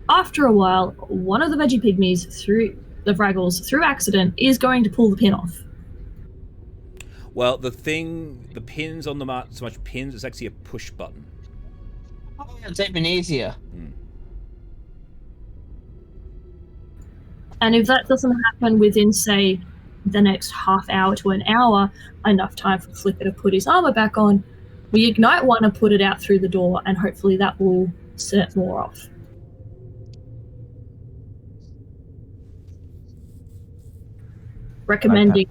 After a while, one of the veggie pygmies through the Fraggles, through accident, is going to pull the pin off. Well, the pins on the mark, so much pins, it's actually a push button. Oh, it's even easier. And if that doesn't happen within, say, the next half hour to an hour, enough time for Flicker to put his armor back on, we ignite one and put it out through the door, and hopefully that will set more off. Recommending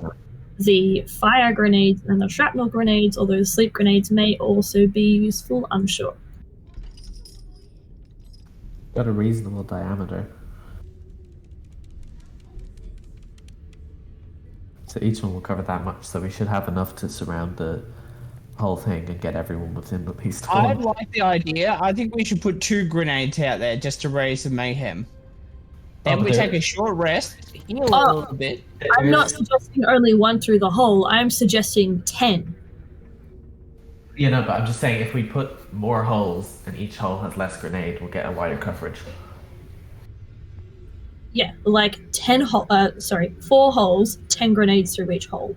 the fire grenades and the shrapnel grenades, although sleep grenades may also be useful, I'm sure. Got a reasonable diameter. So each one will cover that much, so we should have enough to surround the whole thing and get everyone within at least I one. like the idea. I think we should put 2 grenades out there just to raise the mayhem. Then we take a short rest, heal a little bit. I'm not suggesting only 1 through the hole, I'm suggesting 10. You know, but I'm just saying if we put more holes and each hole has less grenade, we'll get a wider coverage. Yeah, like 4 holes, 10 grenades through each hole.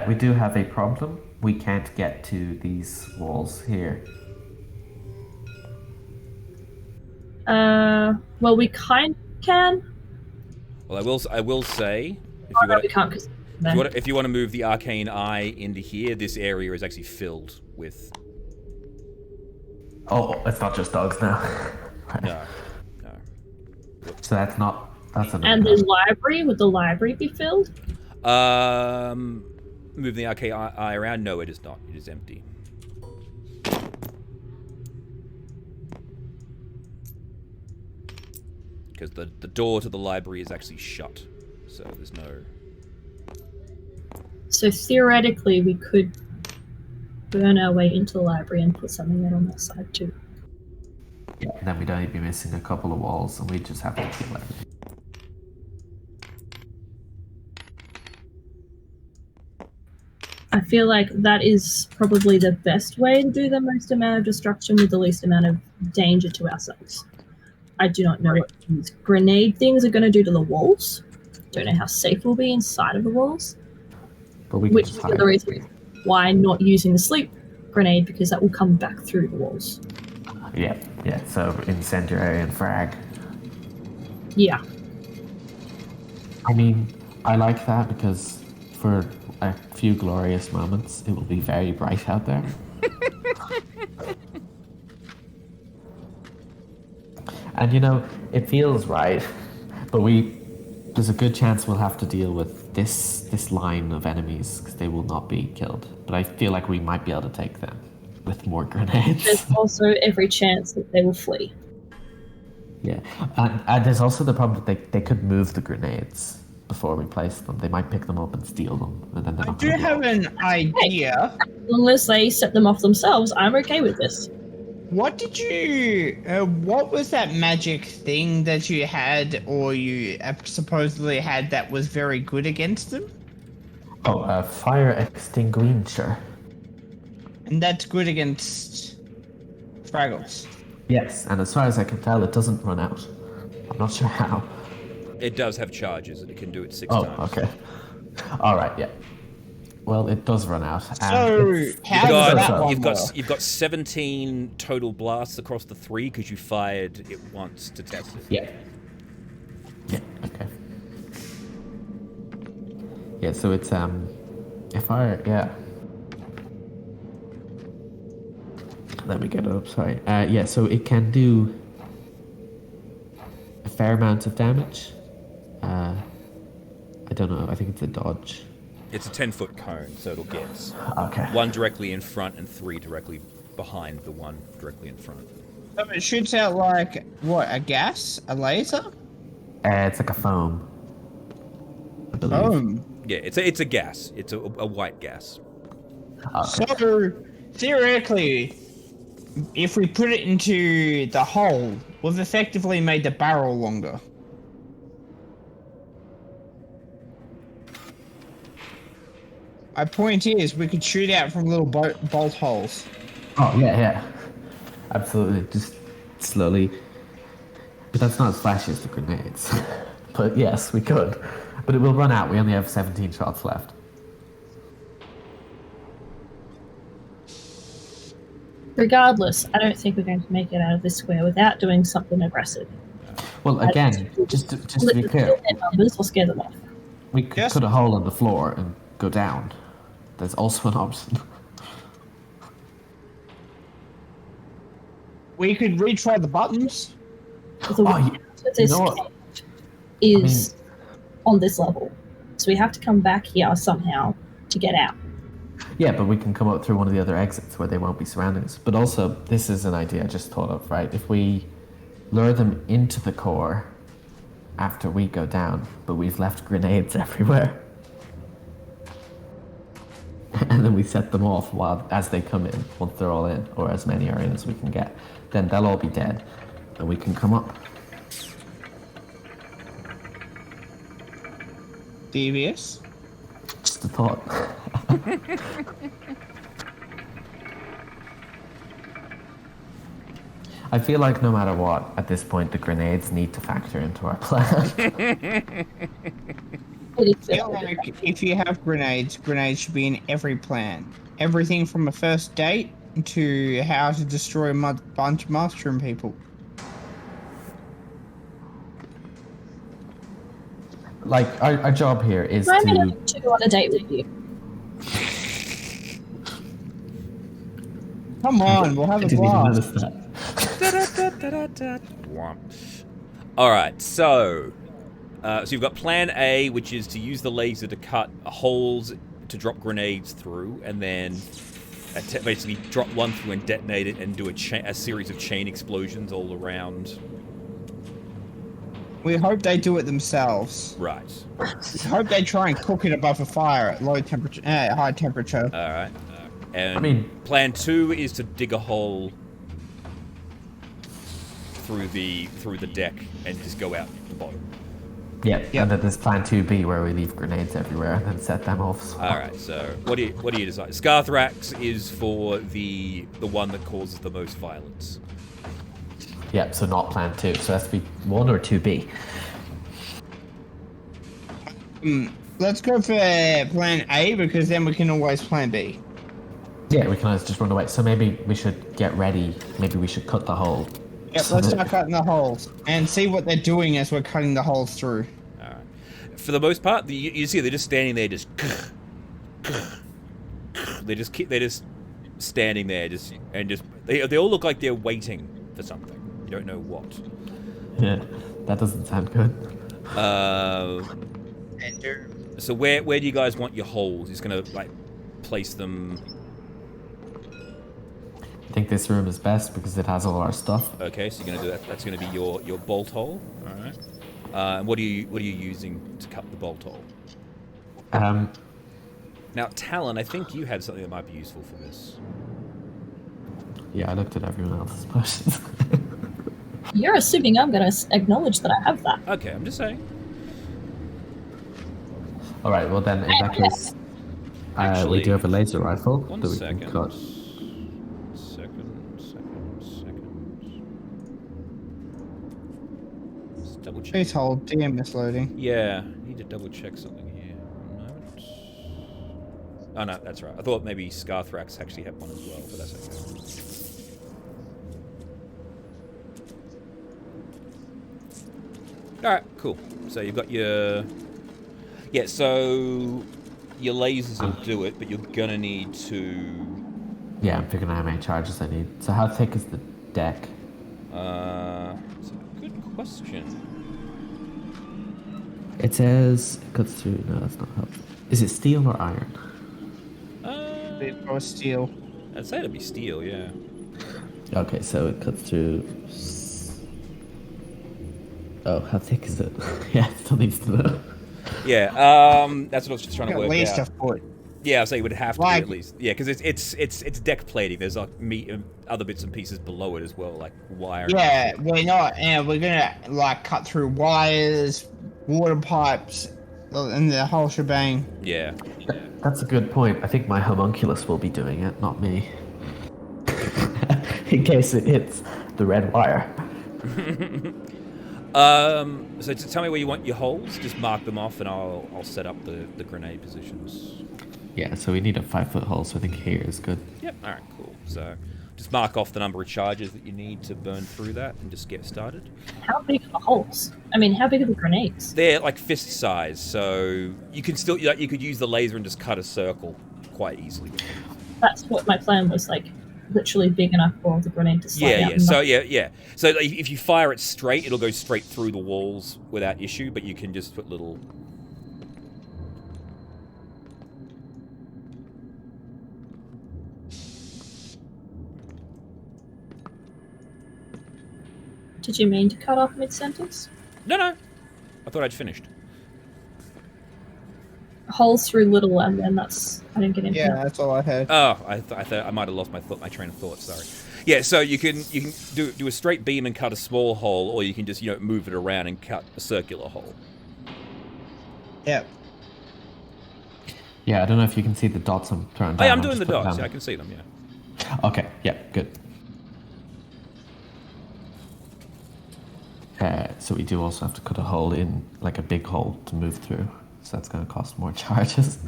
We do have a problem. We can't get to these walls here. Well, we kind of can. Well, I will say, We can't, because if you want to move the arcane eye into here, this area is actually filled with. Oh, it's not just dogs now. No. So that's an. And the library, would the library be filled? Moving the arcane eye around? No, it is not. It is empty. Because the door to the library is actually shut, so there's no. So theoretically, we could burn our way into the library and put something out on that side too. Yeah, then we'd only be missing a couple of walls, and we just have to kill everything. I feel like that is probably the best way to do the most amount of destruction with the least amount of danger to ourselves. I do not know what these grenade things are going to do to the walls. Don't know how safe we'll be inside of the walls. But we can Which just is hide. the reason why not using the sleep grenade, because that will come back through the walls. Yeah. So incendiary and frag. Yeah. I mean, I like that because for a few glorious moments, it will be very bright out there. And it feels right, but there's a good chance we'll have to deal with this line of enemies because they will not be killed. But I feel like we might be able to take them with more grenades. There's also every chance that they will flee. Yeah, and there's also the problem that they could move the grenades before we place them. They might pick them up and steal them, and then they're I not do gonna have blow. an idea. Unless they set them off themselves, I'm okay with this. What was that magic thing that you had, or you supposedly had, that was very good against them? Oh, fire extinguisher. And that's good against Fraggles. Yes, and as far as I can tell, it doesn't run out. I'm not sure how. It does have charges, and it can do it 6 Oh, times. okay. All right, yeah. Well, it does run out. So, it's- how does that one You've got work? you've got 17 total blasts across the 3 because you fired it once to test it. Yeah. Yeah. Okay. Yeah. So it's if I let me get it up. Sorry. Yeah. So it can do a fair amount of damage. I don't know. I think it's a dodge. It's a 10-foot cone, so it'll get Okay. 1 directly in front and 3 directly behind the one directly in front. So it shoots out like, what, a gas? A laser? It's like a foam. I believe. Yeah, it's a gas. It's a white gas. Okay. So, theoretically, if we put it into the hole, we've effectively made the barrel longer. My point is, we could shoot out from little bolt holes. Oh yeah. Absolutely. Just slowly. But that's not as flashy as the grenades. But yes, we could. But it will run out. We only have 17 shots left. Regardless, I don't think we're going to make it out of this square without doing something aggressive. Well, again, just to be clear, Kill their numbers or scare them off. we could Yes. cut a hole in the floor and go down. There's also an option. We could retry the buttons. The Oh, way you- out of this you know what? cave is on this level. So we have to come back here somehow to get out. Yeah, but we can come up through one of the other exits where they won't be surrounding us. But also, this is an idea I just thought of, right? If we lure them into the core after we go down, but we've left grenades everywhere. And then we set them off as they come in, once they're all in, or as many are in as we can get. Then they'll all be dead, and we can come up. Devious. Just a thought. I feel like no matter what, at this point, the grenades need to factor into our plan. It I feel like if you have grenades should be in every plan. Everything from a first date to how to destroy a bunch of mushroom people. Like, our job here is I'm to... going to go on a date with you. Come on, we'll have I a didn't even blast. notice that. All right, so you've got Plan A, which is to use the laser to cut holes to drop grenades through, and then basically drop one through and detonate it, and do a series of chain explosions all around. We hope they do it themselves. Right. We hope they try and cook it above a fire at low temperature, high temperature. All right. And I mean- Plan 2 is to dig a hole through the deck and just go out the bottom. Yeah, Yep. and then there's plan 2B where we leave grenades everywhere and then set them off. All right. So what do you decide? Scarthrax is for the one that causes the most violence. Yeah, so not plan 2. So that's be 1 or 2B. Let's go for plan A because then we can always plan B. Yeah, we can always just run away. So maybe we should get ready. Maybe we should cut the hole. Yep, So let's that- start cutting the holes and see what they're doing as we're cutting the holes through. All right. For the most part, you see they're just standing there, just they're just standing there, they all look like they're waiting for something. You don't know what. Yeah, that doesn't sound good. So where do you guys want your holes? He's gonna like place them. I think this room is best because it has all our stuff. Okay, so you're gonna do that. That's gonna be your bolt hole. All right. And what are you using to cut the bolt hole? Now, Talon, I think you had something that might be useful for this. Yeah, I looked at everyone else's potions. You're assuming I'm going to acknowledge that I have that. Okay, I'm just saying. All right, well then in that case, we Actually, do have a laser rifle One that we second. can cut. Second. Let's double check. Please hold. DM is loading. Yeah, need to double check something here. 1 moment. Oh no, that's right. I thought maybe Scarthrax actually had one as well, but that's okay. Alright, cool. So you've got your... Yeah, so your lasers will do it, but you're gonna need to... Yeah, I'm figuring out how many charges I need. So how thick is the deck? It's a good question. It says it cuts through. No, that's not helpful. Is it steel or iron? Or steel. I'd say it'd be steel, yeah. Okay, so it cuts through. Oh, how thick is it? Yeah, it still needs to know. Yeah, that's what I was just trying to At work least out. a foot. Yeah, so it would have to Like- be at least. Yeah, because it's deck plating. There's like meat and other bits and pieces below it as well, like wire. Yeah, we're not, and we're gonna like cut through wires, water pipes, and the whole shebang. Yeah. That's a good point. I think my homunculus will be doing it, not me. In case it hits the red wire. So tell me where you want your holes. Just mark them off, and I'll set up the grenade positions. Yeah, so we need a 5-foot hole, so I think here is good. Yep. All right. Cool. So just mark off the number of charges that you need to burn through that, and just get started. How big are the holes? I mean, how big are the grenades? They're like fist size, so you can still you could use the laser and just cut a circle quite easily. That's what my plan was, like, literally big enough for the grenade to slide out. Yeah. and So knock- yeah. So like, if you fire it straight, it'll go straight through the walls without issue. But you can just put little. Did you mean to cut off mid-sentence? No. I thought I'd finished. Holes through little, and then that's... I didn't get into Yeah, that. that's all I heard. Oh, I thought I might have lost my train of thought. Sorry. Yeah. So you can do a straight beam and cut a small hole, or you can just move it around and cut a circular hole. Yep. Yeah, I don't know if you can see the dots I'm throwing Oh, down. yeah, I'm I'll doing the just put dots. them. Yeah, I can see them. Yeah. Okay, yeah, good. So we do also have to cut a hole in, like a big hole to move through. So that's going to cost more charges.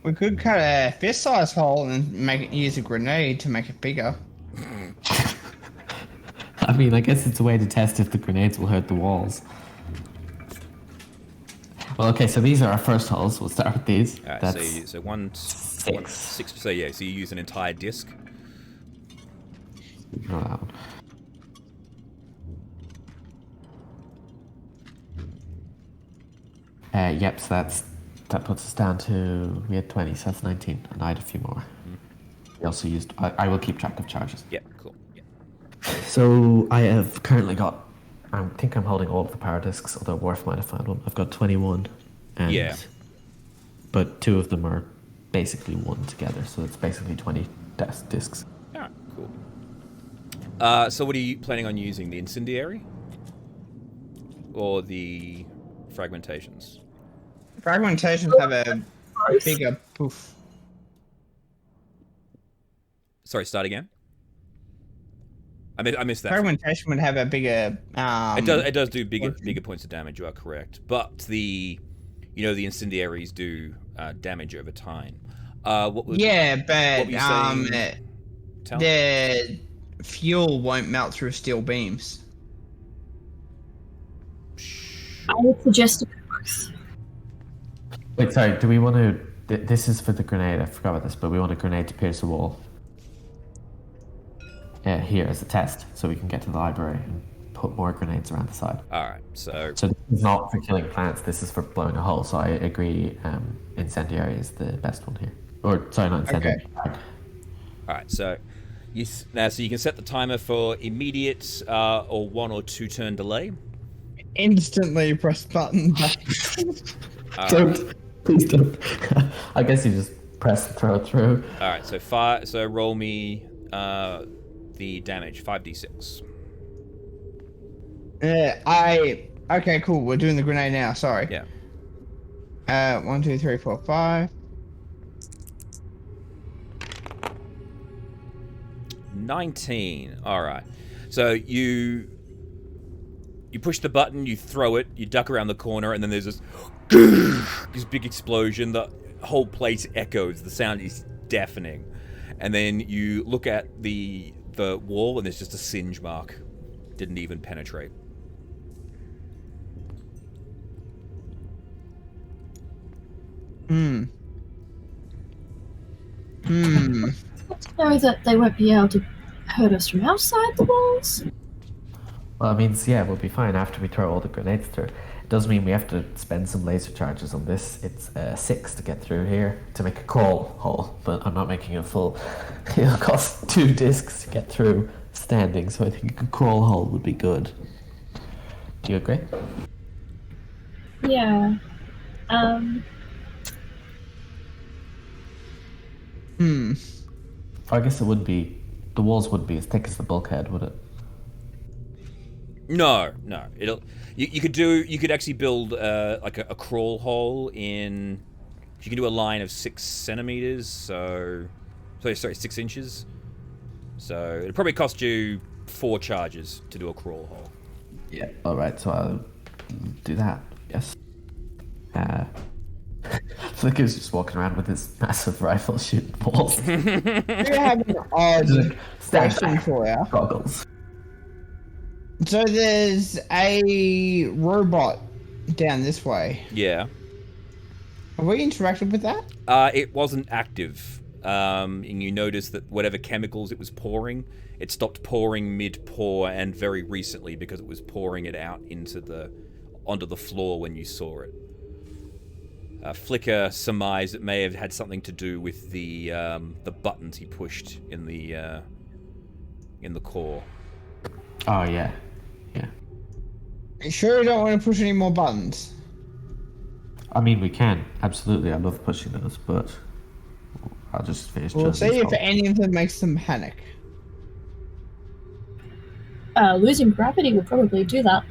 We could cut a fist-sized hole and use a grenade to make it bigger. I mean, I guess it's a way to test if the grenades will hurt the walls. Well, okay, so these are our first holes. We'll start with these. All right. That's So one, 6. 6. So yeah. So you use an entire disc. Ignore that one. Yep, so that puts us down to, we had 20, so that's 19, and I had a few more. We also used, I will keep track of charges. Yeah. Cool. Yeah. So I have currently got, I think I'm holding all of the power discs, although Worf might have found one. I've got 21, and Yeah. but 2 of them are basically one together, so it's basically 20 discs. All right. Cool. So what are you planning on using? The incendiary? or the fragmentations? Fragmentations have a bigger poof. Sorry, start again. I missed that. Fragmentation would have a bigger. It does do bigger points of damage. You are correct, but the incendiaries do damage over time. What were you saying? The fuel won't melt through steel beams. I would suggest both. Wait, sorry. Do we want to? This is for the grenade. I forgot about this, but we want a grenade to pierce a wall. Here as a test, so we can get to the library and put more grenades around the side. All right, so this is not for killing plants. This is for blowing a hole. So I agree. Incendiary is the best one here. Or sorry, not incendiary. Okay. All right, so you can set the timer for immediate or 1 or 2 turn delay. Instantly press button. Don't. Please don't. I guess you just press the throw through. All right, so roll me the damage, 5d6. Okay, cool. We're doing the grenade now. Sorry. Yeah. 1, 2, 3, 4, 5. 19. All right. So you push the button, you throw it, you duck around the corner, and then there's this big explosion. The whole place echoes. The sound is deafening. And then you look at the wall, and there's just a singe mark. Didn't even penetrate. Know that they won't be able to hurt us from outside the walls. Well, it means we'll be fine after we throw all the grenades through. It does mean we have to spend some laser charges on this. It's 6 to get through here to make a crawl hole, but I'm not making a full. It'll cost 2 discs to get through standing, so I think a crawl hole would be good. Do you agree? Yeah. I guess it would be. The walls would be as thick as the bulkhead, would it? No. You could actually build like a crawl hole in. You can do a line of 6 centimeters. Sorry, 6 inches. So it'd probably cost you 4 charges to do a crawl hole. Yeah. All right. So I'll do that. Yes. Flicker's just walking around with his massive rifle shooting balls. Do you have an odd question for you? Goggles. So there's a robot down this way. Yeah. Have we interacted with that? It wasn't active. And you notice that whatever chemicals it was pouring, it stopped pouring mid-pour and very recently because it was pouring it out onto the floor when you saw it. Flicker surmised it may have had something to do with the buttons he pushed in the core. Oh yeah. You sure you don't want to push any more buttons? I mean, we can absolutely. I love pushing those, but I'll just finish. We'll see if any of them makes them panic. Losing gravity will probably do that.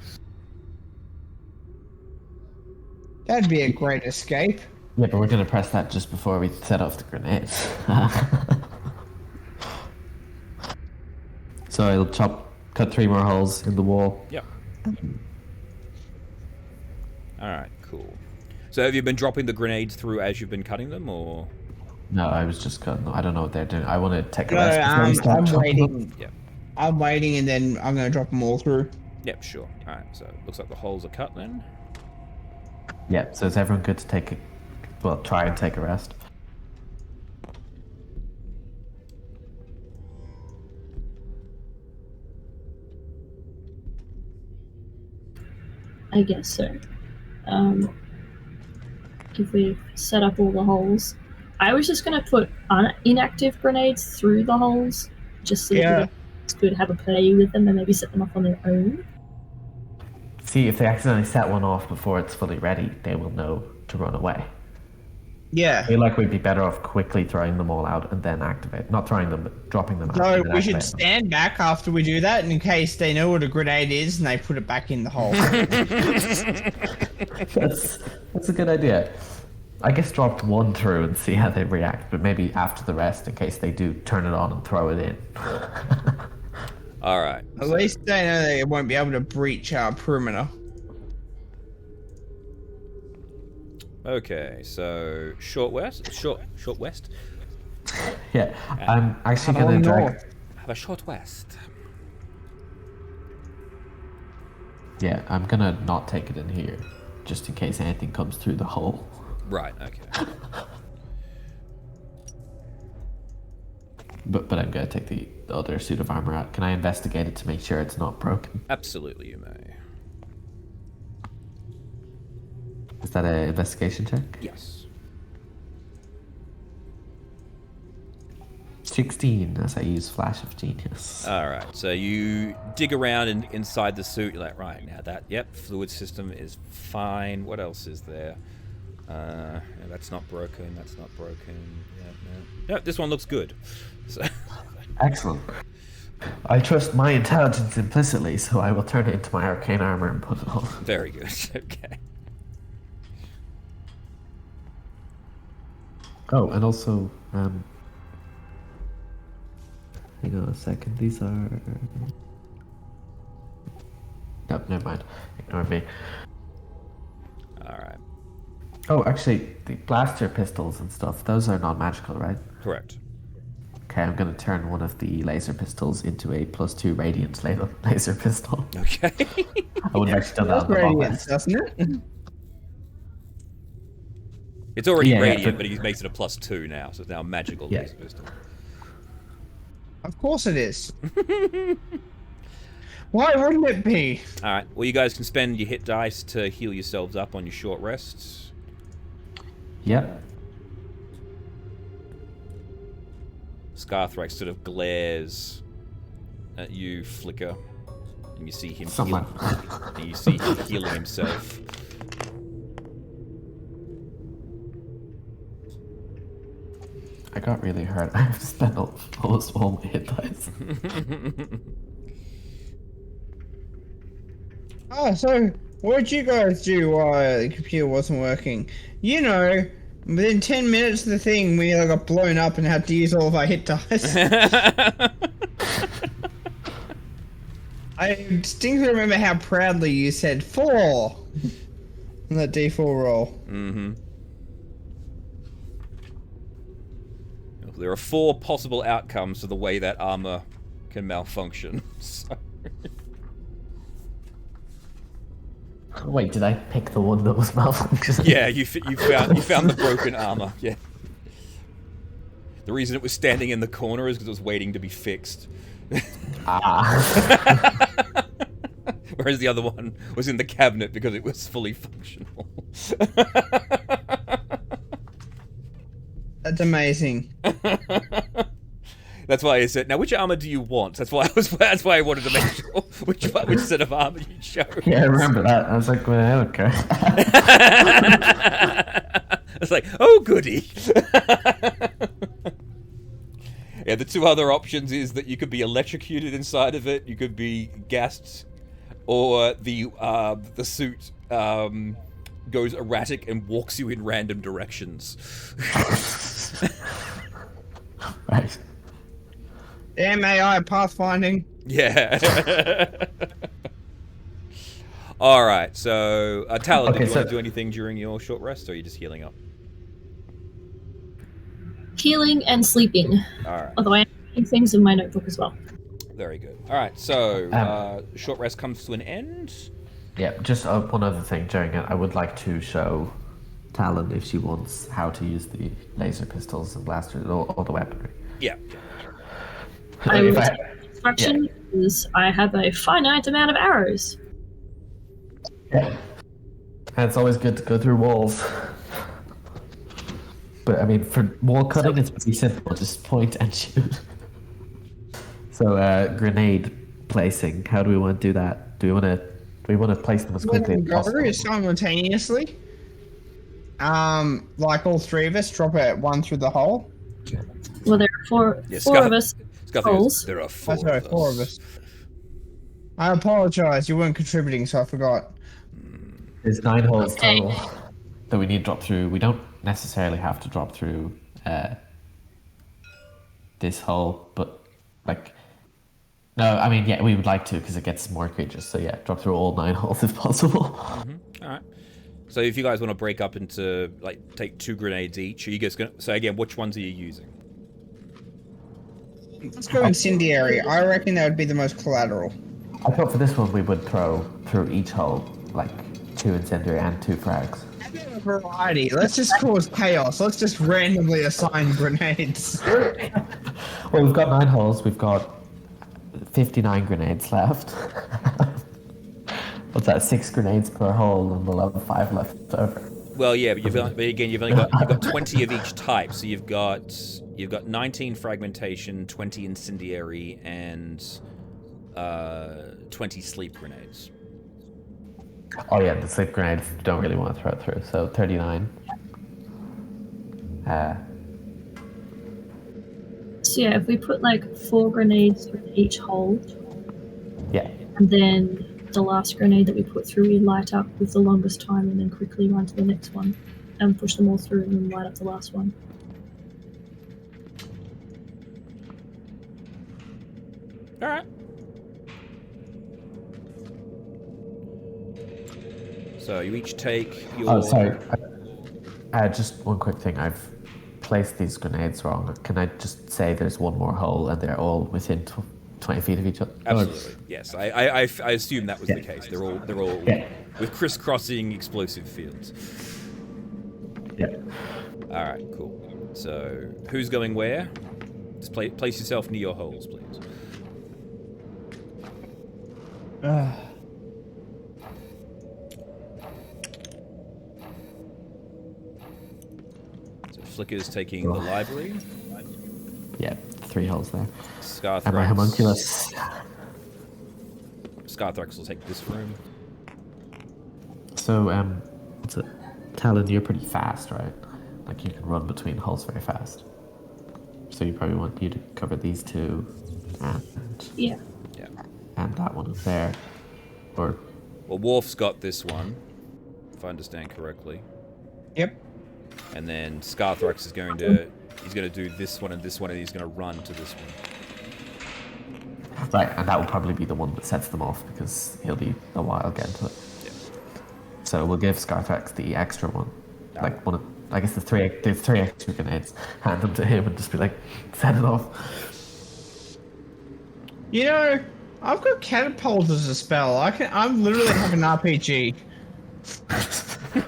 That'd be a great escape. Yeah, but we're gonna press that just before we set off the grenades. So I'll cut 3 more holes in the wall. Yep. Alright, cool. So have you been dropping the grenades through as you've been cutting them, or...? No, I was just cutting them. I don't know what they're doing. I want to take a No, rest before we start I'm chopping them. waiting. Yep. I'm waiting, and then I'm going to drop them all through. Yep, sure. Alright, so it looks like the holes are cut then. Yeah, so is everyone good to try and take a rest? I guess so. If we've set up all the holes, I was just going to put inactive grenades through the holes, just so it's good to have a play with them and maybe set them up on their own. See, if they accidentally set one off before it's fully ready, they will know to run away. Yeah. I feel like we'd be better off quickly throwing them all out and then activate. Not throwing them, but dropping them out. So and then we should activate them. stand back after we do that, in case they know what a grenade is and they put it back in the hole. That's a good idea. I guess drop one through and see how they react, but maybe after the rest in case they do turn it on and throw it in. All right. At least they know they won't be able to breach our perimeter. Okay, so short west. Yeah, I'm actually How gonna long drag. north? Have a short west. Yeah, I'm gonna not take it in here, just in case anything comes through the hole. Right. Okay. But I'm gonna take the other suit of armor out. Can I investigate it to make sure it's not broken? Absolutely, you may. Is that an investigation check? Yes. 16, as I use Flash of Genius. All right. So you dig around inside the suit. You're like, right now that. Yep. Fluid system is fine. What else is there? Yeah, that's not broken. That's not broken. Yeah, no. This one looks good. So. Excellent. I trust my intelligence implicitly, so I will turn it into my arcane armor and put it on. Very good. Okay. Oh, and also, hang on a second. These are. Nope, never mind. Ignore me. All right. Oh, actually, the blaster pistols and stuff, those are non-magical, right? Correct. Okay, I'm going to turn one of the laser pistols into a +2 radiant laser pistol. Okay. I wouldn't actually done that That's on the bomb radiance, doesn't it? It's already Yeah, radiant, but- but he makes it a +2 now, so it's now a magical Yeah. laser pistol. Of course it is. Why wouldn't it be? All right. Well, you guys can spend your hit dice to heal yourselves up on your short rests. Yep. Scarthrax sort of glares at you, Flicker, and you see him Someone. and you see him healing himself. I got really hurt. I've spent almost all my hit dice. Oh, so what did you guys do while the computer wasn't working? You know, within 10 minutes of the thing, we got blown up and had to use all of our hit dice. I distinctly remember how proudly you said 4 on that D4 roll. Mm-hmm. There are 4 possible outcomes to the way that armor can malfunction. So. Wait, did I pick the one that was malfunctioning? Yeah, you found the broken armor. Yeah. The reason it was standing in the corner is because it was waiting to be fixed. Ah. Whereas the other one was in the cabinet because it was fully functional. That's amazing. That's why I said, now which armor do you want? That's why I wanted to make sure which set of armor you chose. Yeah, I remember that. I was like, well, I don't care. It's like, oh goody. Yeah, the 2 other options is that you could be electrocuted inside of it, you could be gassed, or the suit goes erratic and walks you in random directions. Right. Damn AI pathfinding. Yeah. All right. So, Talon, did you want to do anything during your short rest, or are you just healing up? Healing and sleeping. All right. Although I am writing things in my notebook as well. Very good. All right. So, short rest comes to an end. Yeah, just one other thing during it. I would like to show Talon, if she wants, how to use the laser pistols and blasters, all the weaponry. Yeah. I would instruction is I have a finite amount of arrows. Yeah. And it's always good to go through walls. But I mean, for wall cutting, it's pretty simple. Just point and shoot. So, grenade placing. How do we want to do that? Do we want to place them as quickly as possible? Go simultaneously. like all three of us, drop one through the hole? Well, there are four Yeah, of us. Scarth Holes. goes, there are Oh, four, sorry, of us. 4 of us. I apologize, you weren't contributing, so I forgot. There's 9 holes total that we need to drop through. We don't necessarily have to drop through this hole, but like, no, I mean, yeah, we would like to because it gets more creatures. So yeah, drop through all 9 holes if possible. All right. So if you guys want to break up into, like, take 2 grenades each, are you guys gonna... So again, which ones are you using? Let's go incendiary. I reckon that would be the most collateral. I thought for this one we would throw through each hole like 2 incendiary and 2 frags. A variety. Let's just cause chaos. Let's just randomly assign grenades. Well, we've got 9 holes. We've got 59 grenades left. What's that? 6 grenades per hole, and we'll have 5 left over. Well, yeah, but you've only got 20 of each type. So you've got 19 fragmentation, 20 incendiary, and 20 sleep grenades. Oh yeah, the sleep grenades don't really want to throw it through. So 39. So yeah, if we put like 4 grenades through each hole, Yeah. and then the last grenade that we put through, we light up with the longest time, and then quickly run to the next one, and push them all through, and then light up the last one. All right. So you each take your... Oh, sorry. Just one quick thing. I've placed these grenades wrong. Can I just say there's one more hole and they're all within 20 feet of each other? Absolutely, yes. I assume that was the case. They're all with crisscrossing explosive fields. Yeah. All right, cool. So who's going where? Just place yourself near your holes, please. So Flicker's taking the library. Yeah, 3 holes there. Scarthrax. And my homunculus. Scarthrax will take this room. So, what's it? Talon, you're pretty fast, right? Like, you can run between holes very fast. So you probably want you to cover these 2 and... Yeah. Yeah. And that one is there. Or... Well, Worf's got this one, if I understand correctly. Yep. And then Scarthrax is going to... He's going to do this one, and he's going to run to this one. Right, and that will probably be the one that sets them off, because he'll be a while getting to it. Yeah. So we'll give Scarthrax the extra one. Like, one of... I guess there's 3 extra grenades. Hand them to him and just be like, set it off. You know, I've got catapult as a spell. I'm literally have an RPG.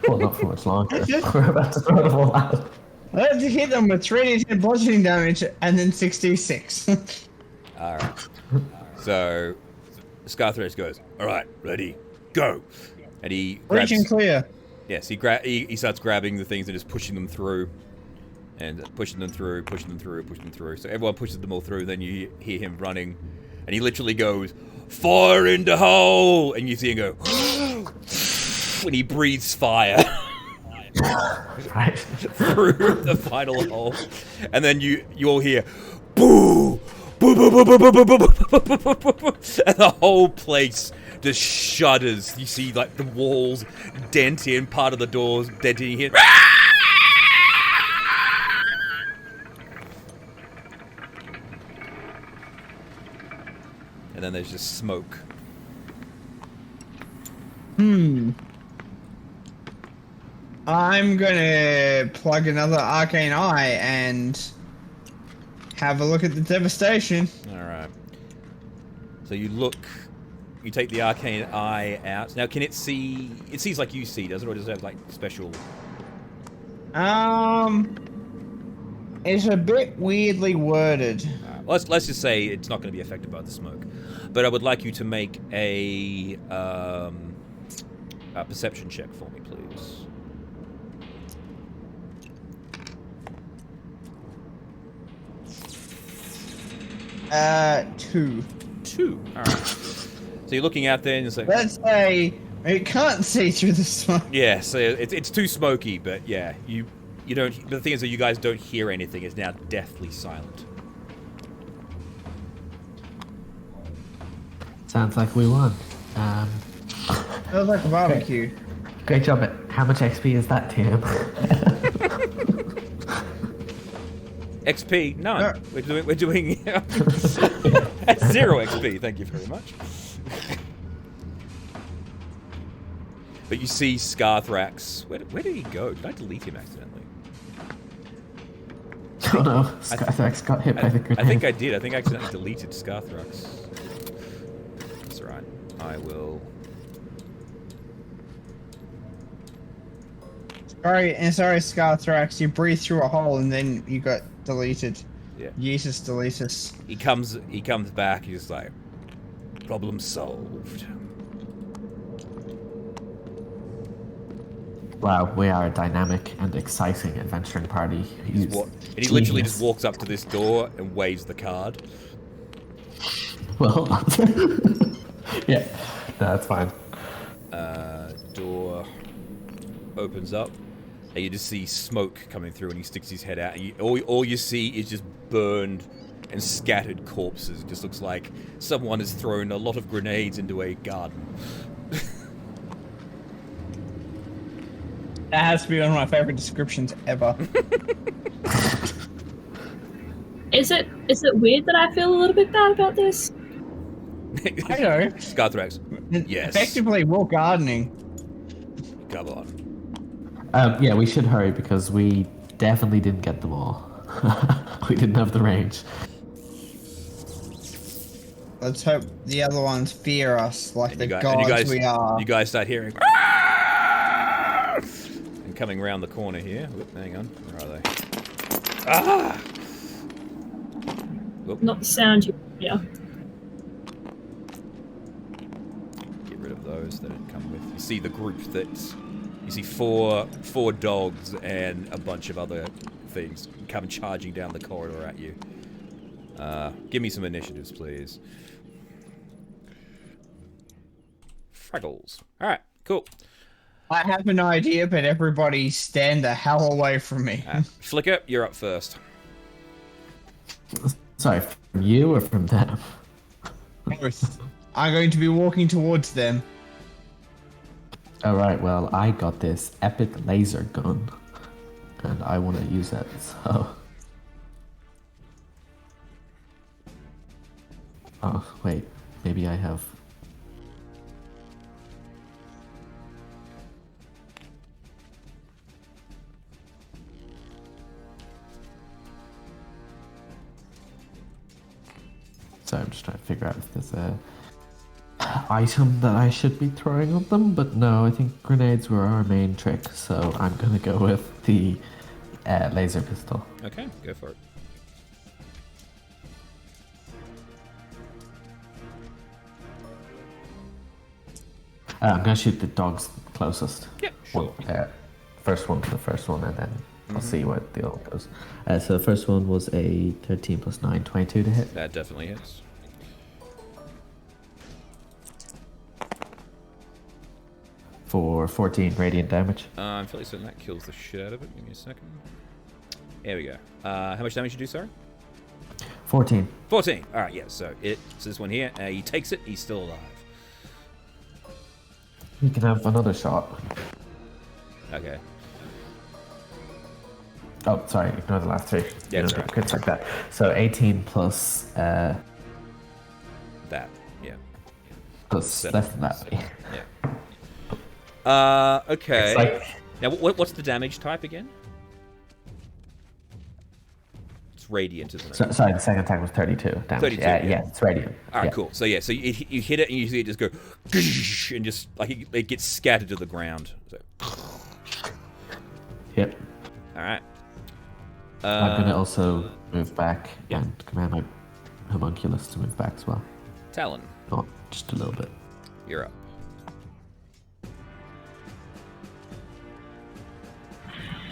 Well, not for much longer. We're about to throw them all out. Let's hit them with 3d10 bludgeoning damage and then 6d6. Alright. So, Scarthrax goes, alright, ready, go! And he grabs... Reach and clear. Yes, he starts grabbing the things and just pushing them through. And pushing them through, pushing them through, pushing them through. So everyone pushes them all through, then you hear him running. And he literally goes, fire in the hole! And you see him go, when he breathes fire. Right. Through the final hole. And then you all hear, boo! Boo, boo, boo, boo, boo, boo, boo, boo, boo, boo, boo, boo, boo. And the whole place just shudders. You see, like, the walls dent in, part of the doors denting in. And then there's just smoke. I'm gonna plug another arcane eye and have a look at the devastation. Alright. So you look, you take the arcane eye out. Now, can it see? It sees like you see, does it? Or does it have like special? It's a bit weirdly worded. Let's just say it's not going to be affected by the smoke. But I would like you to make a perception check for me, please. Two. 2. All right. So you're looking out there and it's like, Let's say It can't see through the smoke. Yeah, so it's too smoky, but yeah, you don't. But the thing is that you guys don't hear anything. It's now deathly silent. Sounds like we won. Feels like a barbecue. Great job. How much XP is that, Tim? XP none. No. We're doing at 0 XP. Thank you very much. But you see Scarthrax. Where did he go? Did I delete him accidentally? Oh no, Scarthrax got hit by the grenade. I think I did. I think I accidentally deleted Scarthrax. That's right. I will. Sorry, Scarthrax. You breathed through a hole and then you got deleted. Yeah. Jesus, deletus. He comes back. He's like, problem solved. Wow, we are a dynamic and exciting adventuring party. And he literally just walks up to this door and waves the card. Well, yeah, no, that's fine. Door opens up, and you just see smoke coming through, and he sticks his head out, and all you see is just burned and scattered corpses. It just looks like someone has thrown a lot of grenades into a garden. That has to be one of my favorite descriptions ever. Is it weird that I feel a little bit bad about this? I know. Scarthrax. Yes. Effectively, we're gardening. Come on. Yeah, we should hurry because we definitely didn't get them all. We didn't have the range. Let's hope the other ones fear us like And the you guys, gods we are. You guys start hearing. And coming around the corner here. Whoop, hang on. Where are they? Ah! Whoop. Not the sound you hear. Get rid of those that didn't come with. You see the group that. You see four dogs and a bunch of other things come charging down the corridor at you. Give me some initiatives, please. Fraggles. Alright, cool. I have an idea, but everybody stand the hell away from me. Flicker, you're up first. Sorry, from you or from them? Both. I'm going to be walking towards them. Alright, well, I got this epic laser gun. And I want to use it, so... Oh, wait. Maybe I have... So I'm just trying to figure out if there's a item that I should be throwing at them, but no, I think grenades were our main trick, so I'm gonna go with the laser pistol. Okay, go for it. I'm gonna shoot the dogs closest. Yeah, sure. First one to the first one, and then I'll see what the other goes. So the first one was a 13 plus 9, 22 to hit. That definitely hits. For 14 radiant damage. I'm fairly certain that kills the shit out of it. Give me a second. There we go. How much damage you do, sorry? 14. 14. All right, yeah. So this one here. He takes it. He's still alive. You can have another shot. Okay. Oh, sorry, ignore the last 3. Yeah, You it's don't alright. get crits like that. So 18 plus That. Yeah. plus 7. less than that. Yeah. Okay. It's like Now, what's the damage type again? It's radiant, isn't it? sorry, the second attack was 32 damage. 32, yeah, yeah. it's radiant. All right, Yeah. cool. So yeah, so you hit it and you see it just go, and just like it gets scattered to the ground. So, Yep. all right. I'm gonna also move back and command my homunculus to move back as well. Talon, Not just a little bit. you're up.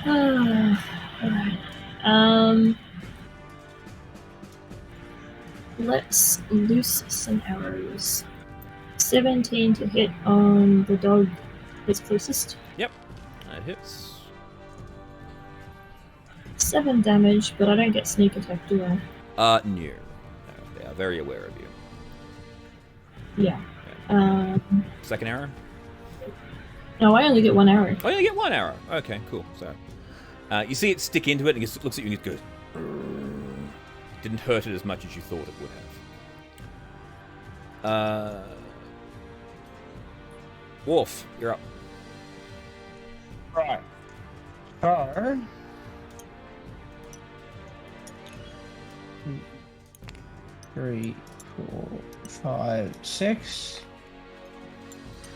Alright. Let's loose some arrows. 17 to hit on the dog that's closest. Yep, that hits. 7 damage, but I don't get sneak attack, do I? No. They are very aware of you. Yeah. Second arrow? No, I only get 1 arrow. Oh, you get 1 arrow. Okay, cool. So, you see it stick into it, and it looks at you and it goes, didn't hurt it as much as you thought it would have. Wolf, you're up. Right. So. 3, 4, 5, 6.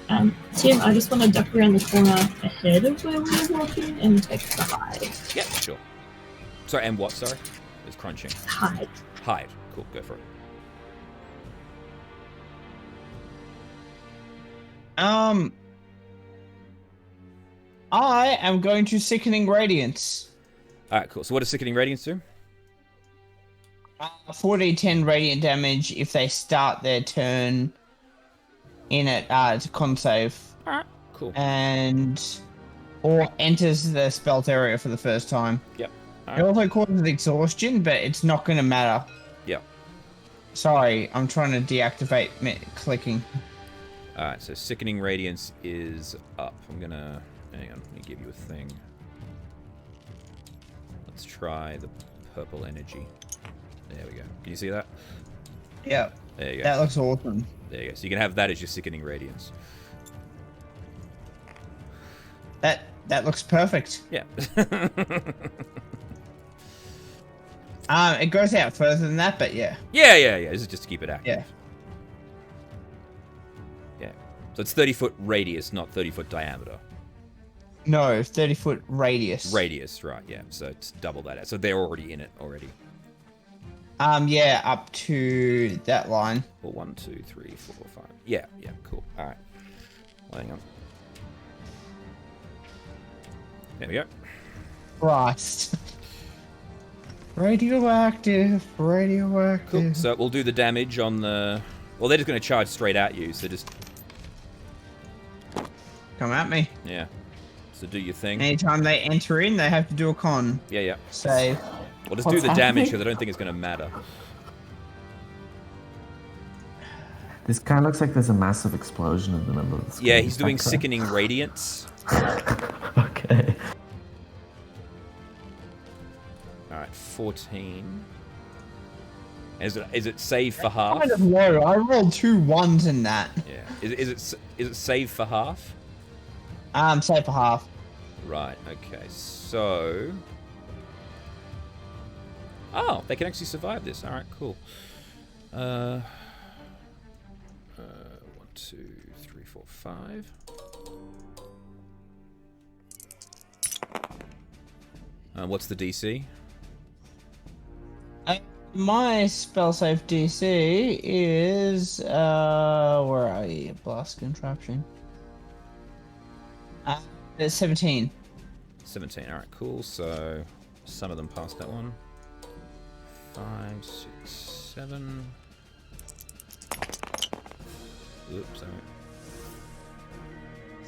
Tim, I just want to duck around the corner ahead of where we're walking and take the hide. Yeah, sure. Sorry, and what? Sorry? It's crunching. Hide. Hide. Cool, go for it. I am going to Sickening Radiance. Alright, cool. So what does Sickening Radiance do? 4d10 radiant damage if they start their turn in it. It's a con save. Alright, cool. Or enters the spell's area for the first time. Yep. It also causes exhaustion, but it's not going to matter. Yep. Sorry, I'm trying to deactivate clicking. Alright, so Sickening Radiance is up. I'm gonna... Hang on, let me give you a thing. Let's try the purple energy. There we go. Can you see that? Yeah. There you go. That looks awesome. There you go. So you can have that as your Sickening Radiance. That looks perfect. Yeah. It goes out further than that, but yeah. Yeah. This is just to keep it active. Yeah. Yeah. So it's 30-foot radius, not 30-foot diameter. No, 30-foot radius. Radius, right, yeah. So it's double that. So they're already in it already. Yeah, up to that line. Well, 1, 2, 3, 4, 5. Yeah, cool. All right. Hang on. There we go. Christ. Radioactive. Cool. So we'll do the damage on the... Well, they're just going to charge straight at you, so just... Come at me. Yeah. So do your thing. Anytime they enter in, they have to do a con Yeah. save. Well, just do the damage, because I don't think it's going to matter. This kind of looks like there's a massive explosion in the middle of the screen. Yeah, he's doing Is that Sickening Radiance. correct? Okay. Alright, 14. Is it save for half? Kind of low. I rolled 2 1s in that. Yeah. Is it save for half? Save for half. Right, okay, so... Oh, they can actually survive this. Alright, cool. 1, 2, 3, 4, 5. What's the DC? My spell save DC is where are you? Blast contraption. It's 17. 17. Alright, cool. So some of them passed that one. 5, 6, 7. Oops, sorry.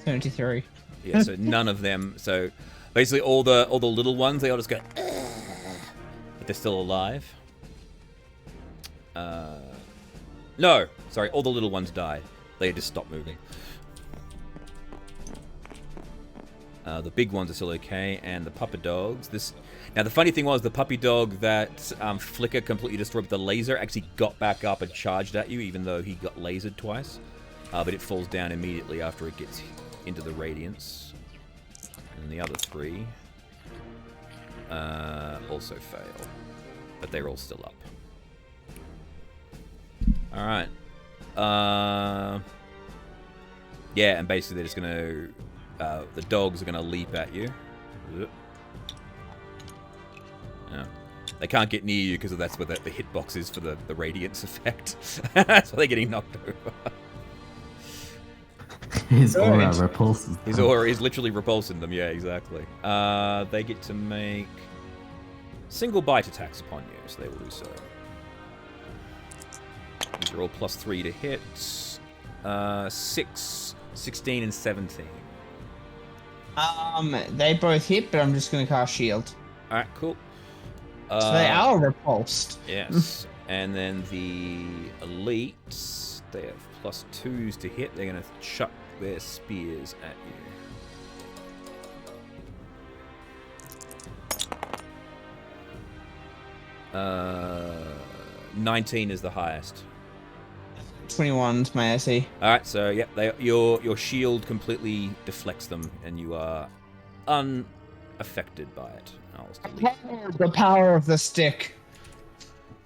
73. Yeah, so none of them. So basically all the little ones, they all just go, but they're still alive. No, sorry, all the little ones die. They just stop moving. The big ones are still okay, and the puppy dogs. Now the funny thing was, the puppy dog that Flicker completely destroyed with the laser actually got back up and charged at you, even though he got lasered twice. But it falls down immediately after it gets into the radiance. And the other 3 also fail, but they're all still up. All right. Yeah, and basically they're just gonna. The dogs are gonna leap at you. Yeah. They can't get near you because that's where the hitbox is for the radiance effect. That's why they're getting knocked over. His aura repulses them. His aura is literally repulsing them, yeah, exactly. They get to make single bite attacks upon you, so they will do so. These are all +3 to hit. 6, 16, and 17. They both hit, but I'm just gonna cast shield. All right, cool. So they are repulsed. Yes. And then the elites, they have +2s to hit. They're going to chuck their spears at you. 19 is the highest. 21's my AC. All right, so yeah, your shield completely deflects them, and you are unaffected by it. I'll just delete. The power of the stick.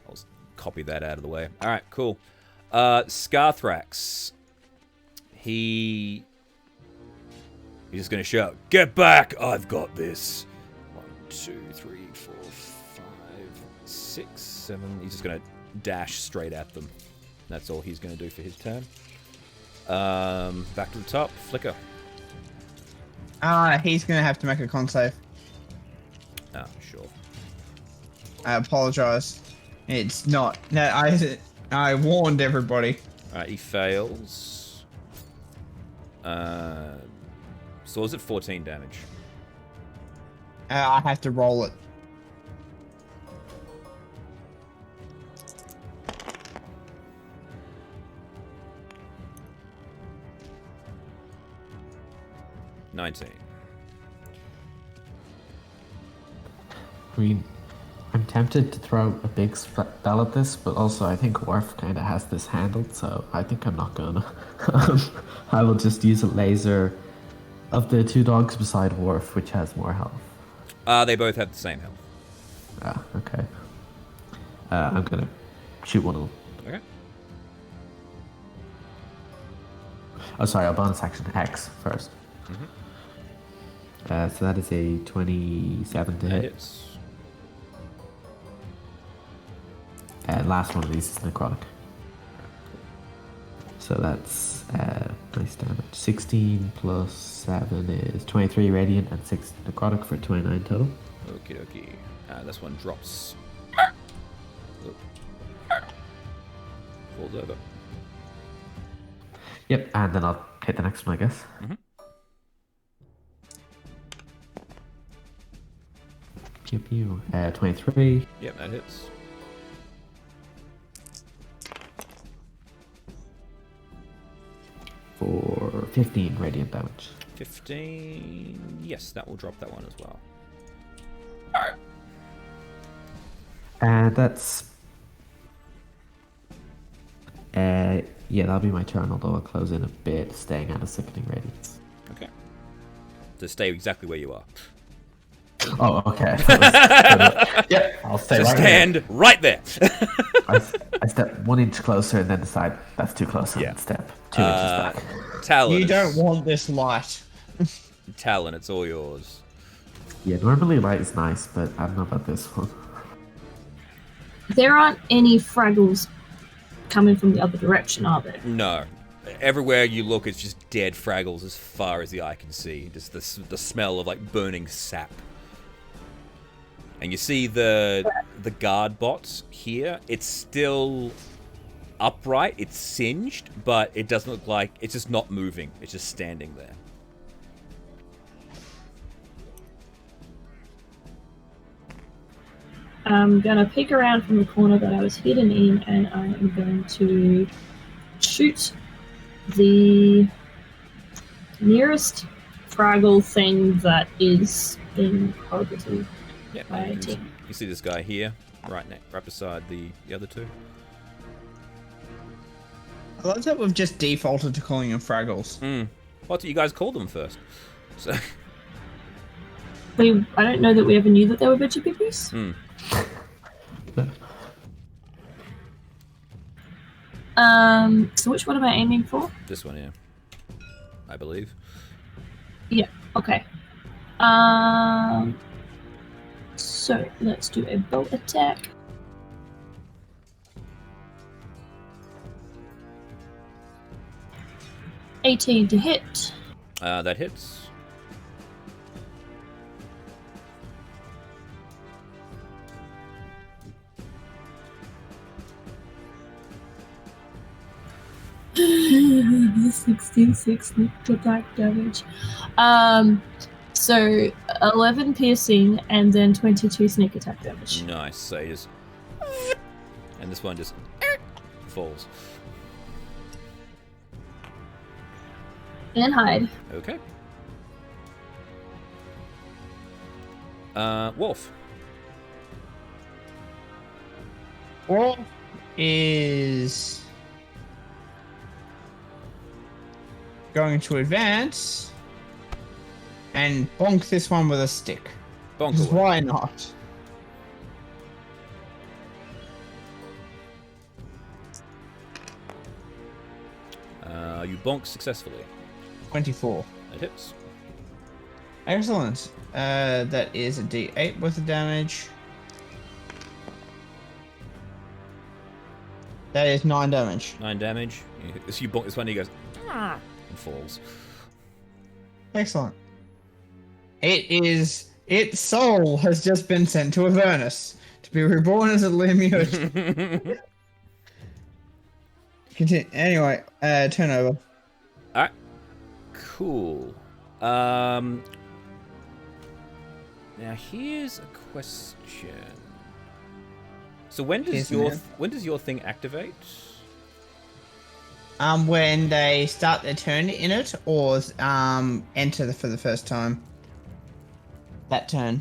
I'll just copy that out of the way. All right, cool. Scarthrax. He's just gonna shout, "Get back! I've got this." 1, 2, 3, 4, 5, 6, 7. He's just gonna dash straight at them. That's all he's gonna do for his turn. Back to the top. Flicker. He's gonna have to make a con save. Ah, sure. I apologize. It's not. No, I warned everybody. All right, he fails. So is it 14 damage? I have to roll it. I mean, I'm tempted to throw a big spell at this, but also I think Worf kind of has this handled, so I think I'm not gonna. I will just use a laser of the two dogs beside Worf, which has more health. They both have the same health. Ah, okay. I'm gonna shoot one of them. Okay. Oh, sorry, I'll bonus action Hex first. Mm-hmm. So that is a 27 to hit. Hits. Last one of these is necrotic. So that's nice damage. 16 plus 7 is 23 radiant and 6 necrotic for 29 total. Okie dokie. This one drops. Oop. Falls over. Yep, and then I'll hit the next one, I guess. Mm-hmm. Pew pew. 23. Yep, that hits. For 15 radiant damage. 15. Yes, that will drop that one as well. And that's... yeah, that'll be my turn, although I'll close in a bit, staying at a sickening radiance. Okay. To stay exactly where you are. Oh, okay. Yeah, I'll stay So right stand here. right there. I step 1 inch closer and then decide that's too close. Yeah. And step 2 inches back. Talon. You don't want this light. Talon, it's all yours. Yeah, normally light is nice, but I don't know about this one. There aren't any Fraggles coming from the other direction, are there? No. Everywhere you look, it's just dead Fraggles as far as the eye can see. Just the smell of like burning sap. And you see the guard bot here. It's still upright. It's singed, but it doesn't look like it's just not moving. It's just standing there. I'm gonna peek around from the corner that I was hidden in, and I am going to shoot the nearest Fraggle thing that is being targeted Yeah, by a team. you see this guy here, right beside the other two. I love that we've just defaulted to calling them Fraggles. What did you guys call them first? So. I don't know that we ever knew that they were veggie pippies. So which one am I aiming for? This one here, I believe. Yeah, okay. So let's do a bow attack. $18 to hit. That hits. 66 sneak attack damage. So 11 piercing and then 22 sneak attack damage. Nice. So you just... And this one just falls. And hide. Okay. Wolf. Wolf is going to advance and bonk this one with a stick. Bonk Because away. why not? You bonk successfully. 24. That hits. Excellent. That is a D8 worth of damage. That is 9 damage. 9 damage. You bonk this one, he goes... "Ah," and falls. Excellent. Its soul has just been sent to Avernus to be reborn as a Lemure. Continue. Anyway, turnover. Alright. Cool. Now here's a question. So when does your thing activate? When they start their turn in it, or enter for the first time. That turn.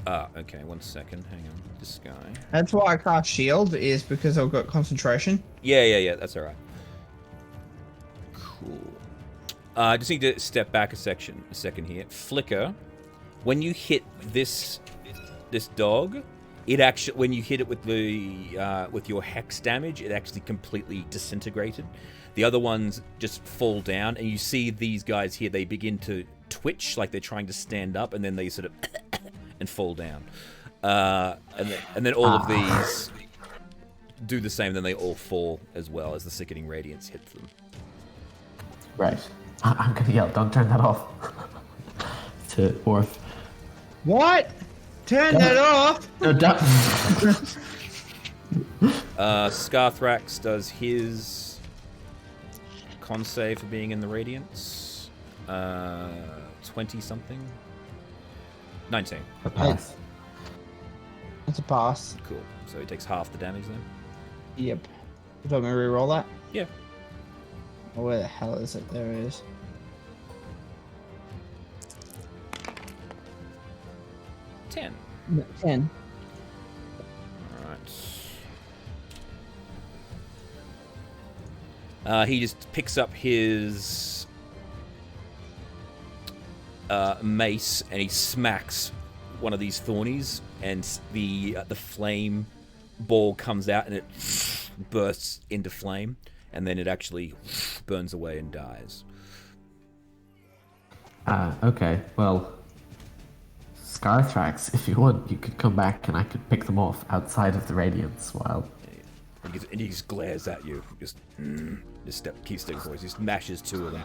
Okay, 1 second. Hang on. This guy. That's why I cast shield, is because I've got concentration. Yeah. That's alright. Cool. I just need to step back a second here. Flicker. When you hit this dog, it actually, when you hit it with with your hex damage, it actually completely disintegrated. The other ones just fall down, and you see these guys here. They begin to twitch like they're trying to stand up, and then they sort of and fall down. And then all of these do the same. Then they all fall as well as the sickening radiance hits them. Right. I'm gonna yell, don't turn that off. To Orf. What? Turn that off! No, don't. Scarthrax does his con save for being in the radiance. 20 something. 19. A pass. That's a pass. Cool. So he takes half the damage then. Yep. You want me to reroll that? Yeah. Oh, where the hell is it? There it is. Ten. 10. Alright. He just picks up his mace and he smacks one of these thornies, and the flame ball comes out and it bursts into flame, and then it actually burns away and dies. Okay, well, Scarthrax, if you want, you could come back and I could pick them off outside of the radiance while... And he just glares at you. Just keeps stepping forward. He just mashes two of them.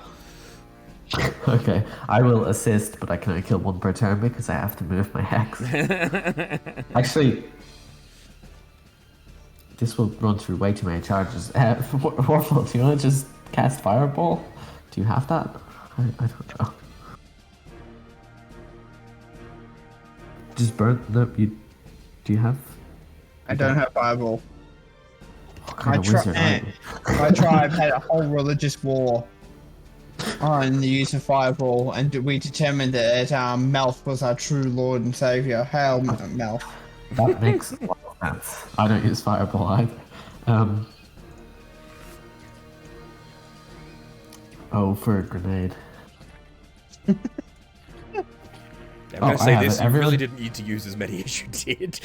Okay, I will assist, but I can only kill one per turn because I have to move my hex. Actually, this will run through way too many charges. Warful, do you want to just cast Fireball? Do you have that? I don't know. Just burn them. Do you have? I don't have Fireball. What kind of wizard are you? My tribe had a whole religious war on the use of Fireball, and we determined that Melf was our true Lord and Savior. Hail, Melf. That makes a lot of sense. I don't use Fireball either. For a grenade. I'm going to I say have this, it. you Everyone- really didn't need to use as many as you did.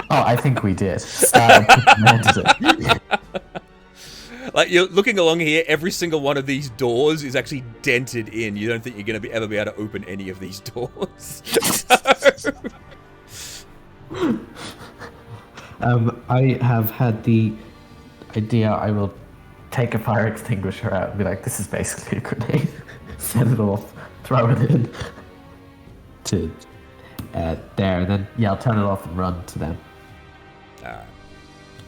Oh, I think we did. Commanded it. Like, you're looking along here, every single one of these doors is actually dented in. You don't think you're going to ever be able to open any of these doors. I have had the idea I will take a fire extinguisher out and be like, this is basically a grenade. Set it off, throw it in to there, and then I'll turn it off and run to them. Alright.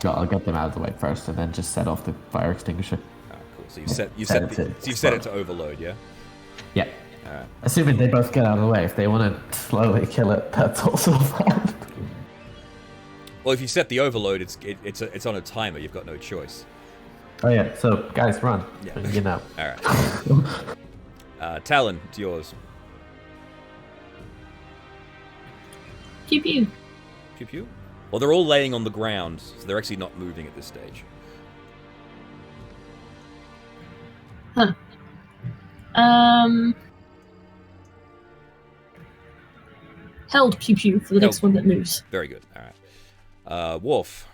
I'll get them out of the way first, and then just set off the fire extinguisher. Alright, cool. So you Set set it to overload, yeah? Yeah. Alright. Assuming they both get out of the way. If they want to slowly kill it, that's also fine. Well, if you set the overload, it's on a timer. You've got no choice. Oh yeah. So guys, run. Yeah. You know. Alright. Talon, it's yours. Pew pew. Pew pew. Well, they're all laying on the ground, so they're actually not moving at this stage. Huh. Held pew pew for the next one that moves. Very good. Alright. Wolf.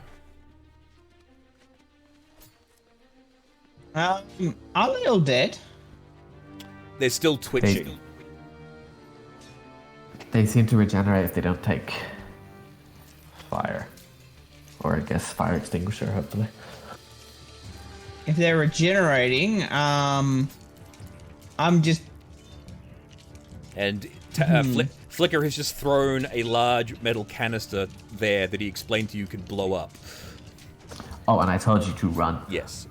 Are they all dead? They're still twitching. They seem to regenerate if they don't take fire. Or I guess fire extinguisher, hopefully. If they're regenerating, I'm just... And Flicker has just thrown a large metal canister there that he explained to you could blow up. Oh, and I told you to run. Yes.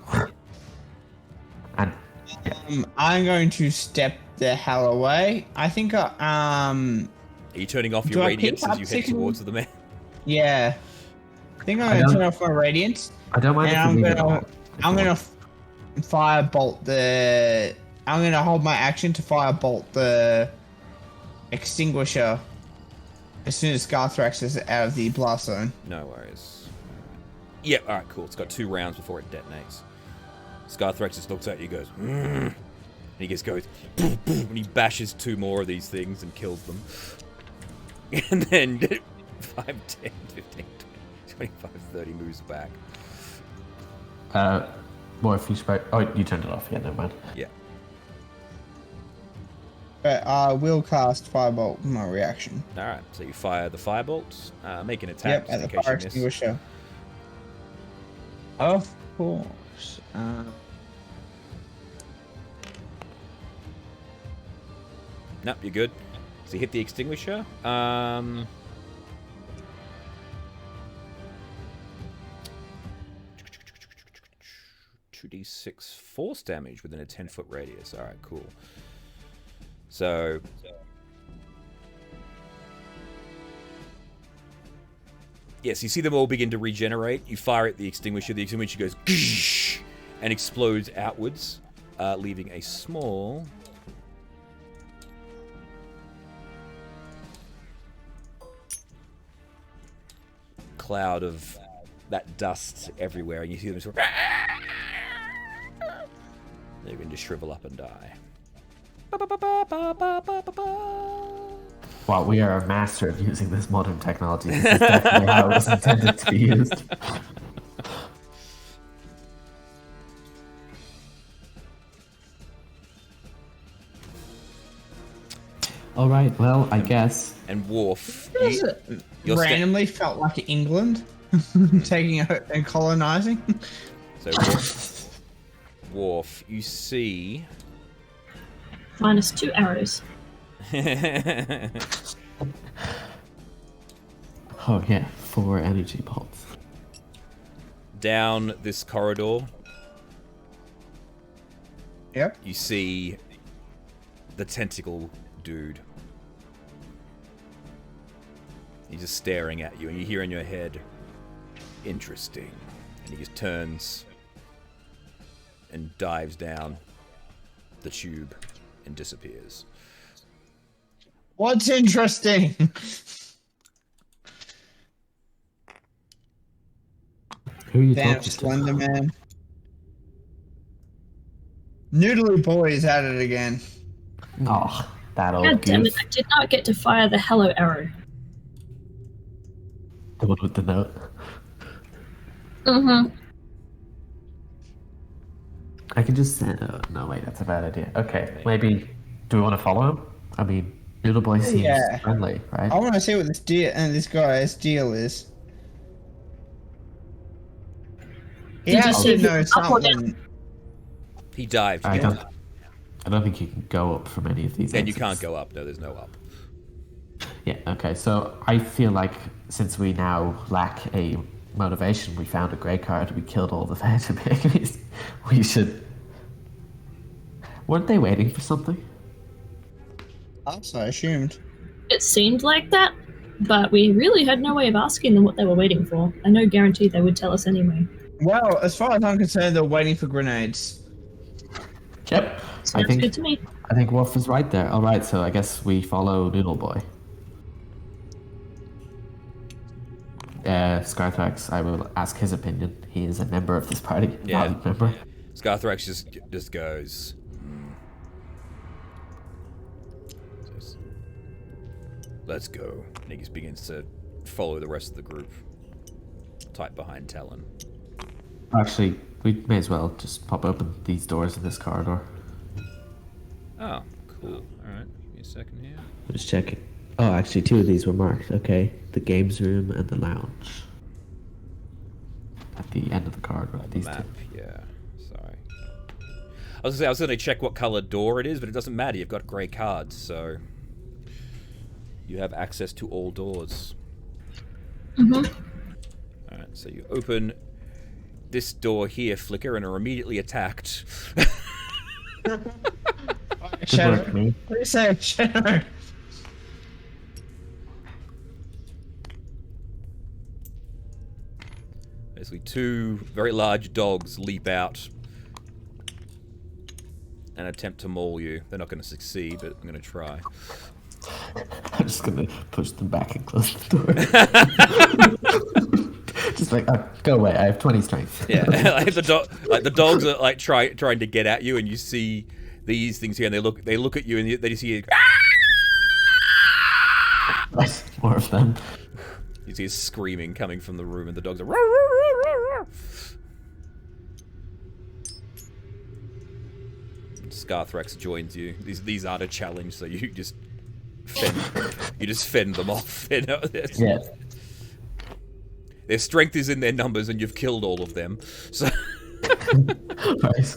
And I'm going to step the hell away. I think Are you turning off your Do I radiance pick as up you head second- towards the man? yeah. I think I'm going to turn off my radiance. I don't mind And if you leave it I'm on. gonna firebolt the. I'm gonna hold my action to firebolt the extinguisher as soon as Garthrax is out of the blast zone. No worries. Yeah, alright, cool. It's got 2 rounds before it detonates. Scarthrax just looks at you and goes, and he just goes, boom, boom, and he bashes 2 more of these things and kills them. And then 5, 10, 15, 20, 25, 30 moves back. More fish bite. Oh, you turned it off. Yeah, never mind. Yeah. But I will cast firebolt with my reaction. Alright, so you fire the firebolts, make an attack Yep, at in the case fire you miss. extinguisher. Of course. Nope, you're good. So you hit the extinguisher. 2d6 force damage within a 10-foot radius. Alright, cool. So... yes, you see them all begin to regenerate. You fire at the extinguisher goes and explodes outwards, leaving a small... cloud of that dust everywhere, and you see them sort of... they're going to shrivel up and die. Wow, we are a master of using this modern technology. This is definitely how it was intended to be used. All right, well, I guess. And Worf, It randomly felt like England taking out and colonizing. So Worf, you see... Minus 2 arrows. Oh yeah, 4 energy bolts. Down this corridor, Yep. you see the tentacle dude. He's just staring at you, and you hear in your head, interesting. And he just turns and dives down the tube and disappears. What's interesting? Who are you Damn, talking to? Slender Man. Noodly Boy is at it again. Oh, that old God damn goof. it, I did not get to fire the hello arrow. The one with the note. Mm-hmm. I can just send. Oh, no, wait, that's a bad idea. Okay, maybe. Do we want to follow him? I mean, Noodle Boy seems Yeah. friendly, right? I want to see what this guy's deal is. He Did you has see to know him up or down? something. He dived I down. don't think you can go up from any of these. And you exits. can't go up. No, there's no up. Yeah. Okay. So I feel like since we now lack a motivation. We found a grey card. We killed all the Phantom pygmies. We should. Weren't they waiting for something? So I assumed. It seemed like that, but we really had no way of asking them what they were waiting for. I no guarantee they would tell us anyway. Well, as far as I'm concerned, they're waiting for grenades. Yep. Sounds good to me. I think Wolf is right there. All right, so I guess we follow Noodle Boy. Scarthrax, I will ask his opinion. He is a member of this party. Yeah. Valued member. Scarthrax just goes. Let's go. And he just begins to follow the rest of the group. Tight behind Talon. Actually, we may as well just pop open these doors in this corridor. Oh, cool. Alright, give me a second here. Just checking. Oh, actually, 2 of these were marked. Okay, the games room and the lounge. At the end of the corridor, these Map, two. yeah. Sorry. I was going to check what color door it is, but it doesn't matter. You've got grey cards, so you have access to all doors. Mm-hmm. Alright, so you open this door here, Flicker, and are immediately attacked. Shadow. work, mate. What do you say, Shadow? Basically, 2 very large dogs leap out and attempt to maul you. They're not going to succeed, but I'm going to try. I'm just gonna push them back and close the door. Just like, oh, go away. I have 20 strength. Yeah, like the dogs are like trying to get at you, and you see these things here, and they look at you, and they just hear. More of them. You see screaming coming from the room, and the dogs are. Scarthrax joins you. These aren't a challenge, so you just fend them off. You know? Yeah. Their strength is in their numbers, and you've killed all of them. So. Right.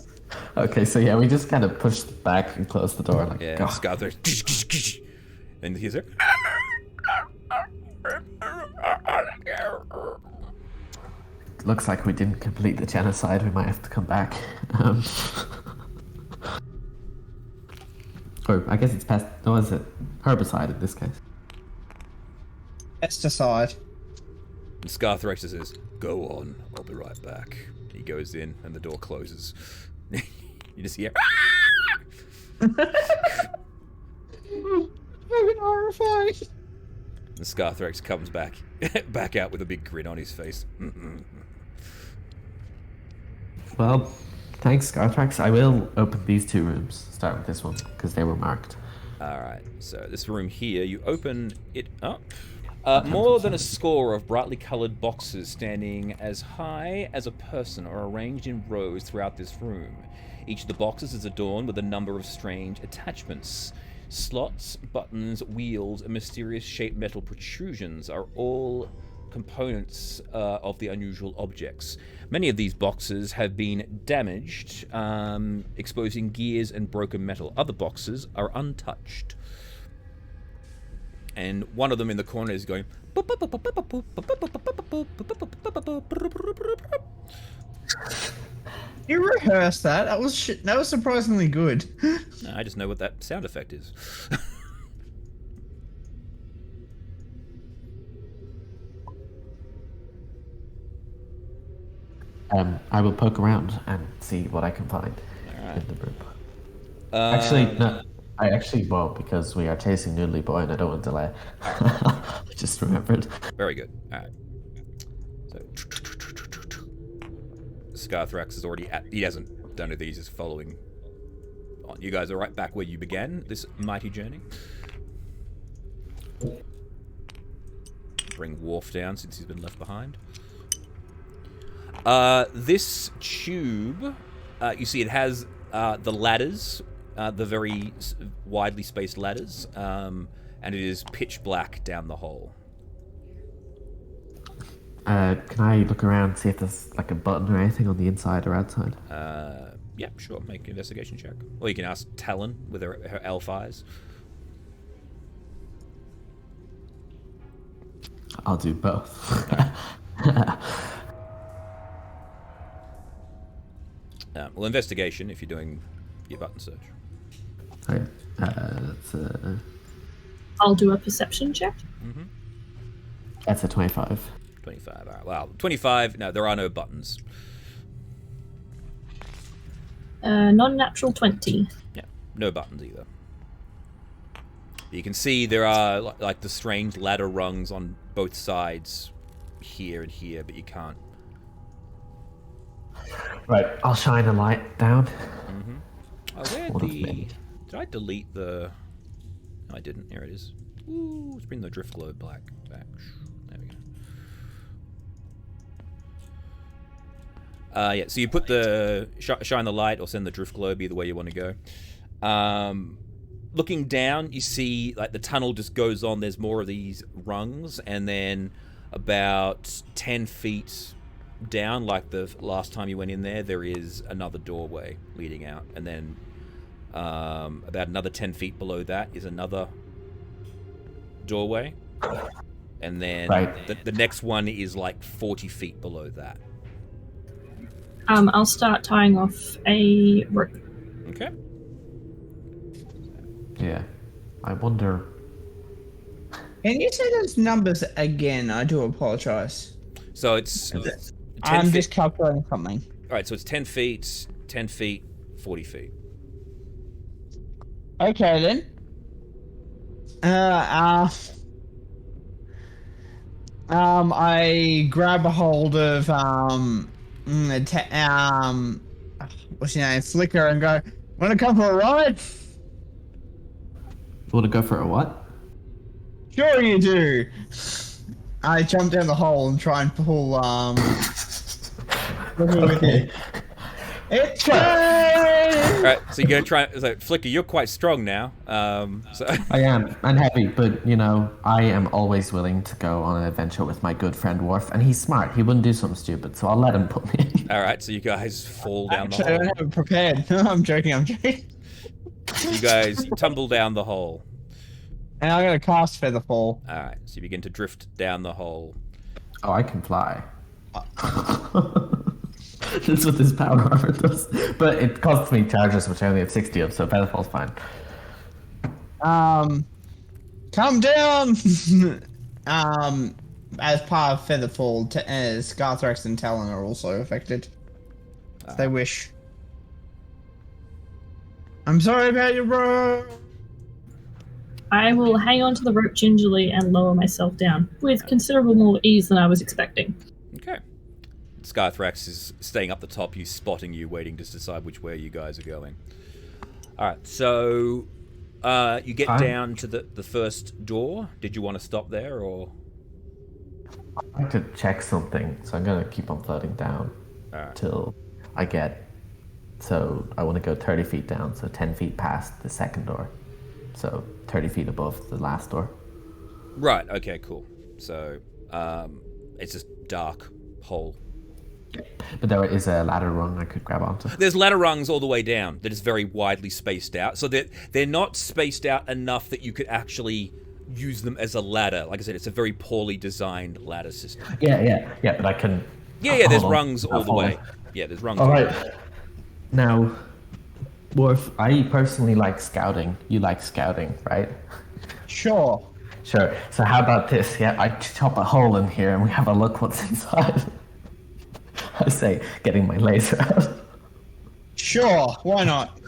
Okay, so yeah, we just kind of push back and close the door. Like, Yeah, God. Scarthrax. And he's like. Looks like we didn't complete the genocide. We might have to come back. Or I guess it's pest. No, is it herbicide in this case? Pesticide. And Scarthrax says, "Go on, I'll be right back." He goes in, and the door closes. You just hear. I'm horrified. And Scarthrax comes back out with a big grin on his face. Well, thanks, Scarthrax. I will open these 2 rooms. Start with this one, because they were marked. Alright, so this room here, you open it up. More than a score of brightly coloured boxes standing as high as a person are arranged in rows throughout this room. Each of the boxes is adorned with a number of strange attachments. Slots, buttons, wheels, and mysterious shaped metal protrusions are all components of the unusual objects. Many of these boxes have been damaged, exposing gears and broken metal. Other boxes are untouched. And one of them in the corner is going. You rehearsed that. That was surprisingly good. I just know what that sound effect is. I will poke around and see what I can find Alright. in the room. Actually, no. I actually won't, because we are chasing Noodly Boy and I don't want to delay. I just remembered. Very good. Alright. So Scarthrax is already he hasn't done it, he's just following on. You guys are right back where you began this mighty journey. Bring Worf down since he's been left behind. This tube, you see it has the ladders, the very widely spaced ladders, and it is pitch black down the hole. Can I look around and see if there's like a button or anything on the inside or outside? Yeah, sure. Make an investigation check. Or you can ask Talon with her elf eyes. I'll do both. Well, investigation if you're doing your button search. Right. I'll do a perception check. That's a 25. 25. All right. Well, 25. No, there are no buttons. Non-natural 20. Yeah, no buttons either. You can see there are like the strange ladder rungs on both sides, here and here, but you can't. Right, I'll shine a light down. Oh, where One of the? many. Did I delete the? No, I didn't. Here it is. Ooh, let's bring the drift globe back. There we go. Yeah. So you put the shine the light or send the drift globe, either way you want to go. Looking down, you see like the tunnel just goes on. There's more of these rungs, and then about 10 feet down, like the last time you went in there is another doorway leading out, and then about another 10 feet below that is another doorway, and then the next one is like 40 feet below that. I'll start tying off a rope. Okay. Yeah. I wonder. Can you say those numbers again? I do apologize. So it's 10 I'm feet. just calculating something. All right, so it's 10 feet, 10 feet, 40 feet. Okay then. I grab a hold of what's your name, Flicker, and go, "Want to come for a ride?" Want to go for a what? Sure you do. I jump down the hole and try and pull with you. It's fine! All right, so you're gonna try. It's like, Flicker, you're quite strong now. So I am, and heavy, but you know, I am always willing to go on an adventure with my good friend Worf, and he's smart. He wouldn't do something stupid, so I'll let him put me in. all right, so you guys fall down Actually, the I hole. don't have it prepared. I'm joking. You guys tumble down the hole. And I'm gonna cast Featherfall. All right, so you begin to drift down the hole. Oh, I can fly. That's what this power armor does. But it costs me charges, which I only have 60 of, so Featherfall's fine. Come down! As part of Featherfall, Scarthrax and Talon are also affected. If they wish. I'm sorry about your bro. I will hang on to the rope gingerly and lower myself down, with considerable more ease than I was expecting. Okay. Scarthrax is staying up the top. He's spotting you, waiting to decide which way you guys are going. All right, so you get down to the first door. Did you want to stop there, or? I'd like to check something, so I'm going to keep on floating down till I get... So I want to go 30 feet down, so 10 feet past the second door. So 30 feet above the last door. Right, okay, cool. So it's just dark hole. But there is a ladder rung I could grab onto. There's ladder rungs all the way down that is very widely spaced out. So they're not spaced out enough that you could actually use them as a ladder. Like I said, it's a very poorly designed ladder system. Yeah, but I can... Yeah, there's rungs all the way. Yeah, there's rungs all the way. Now, Worf, I personally like scouting. You like scouting, right? Sure. Sure. So how about this? Yeah, I chop a hole in here and we have a look what's inside. I say, getting my laser out. Sure, why not?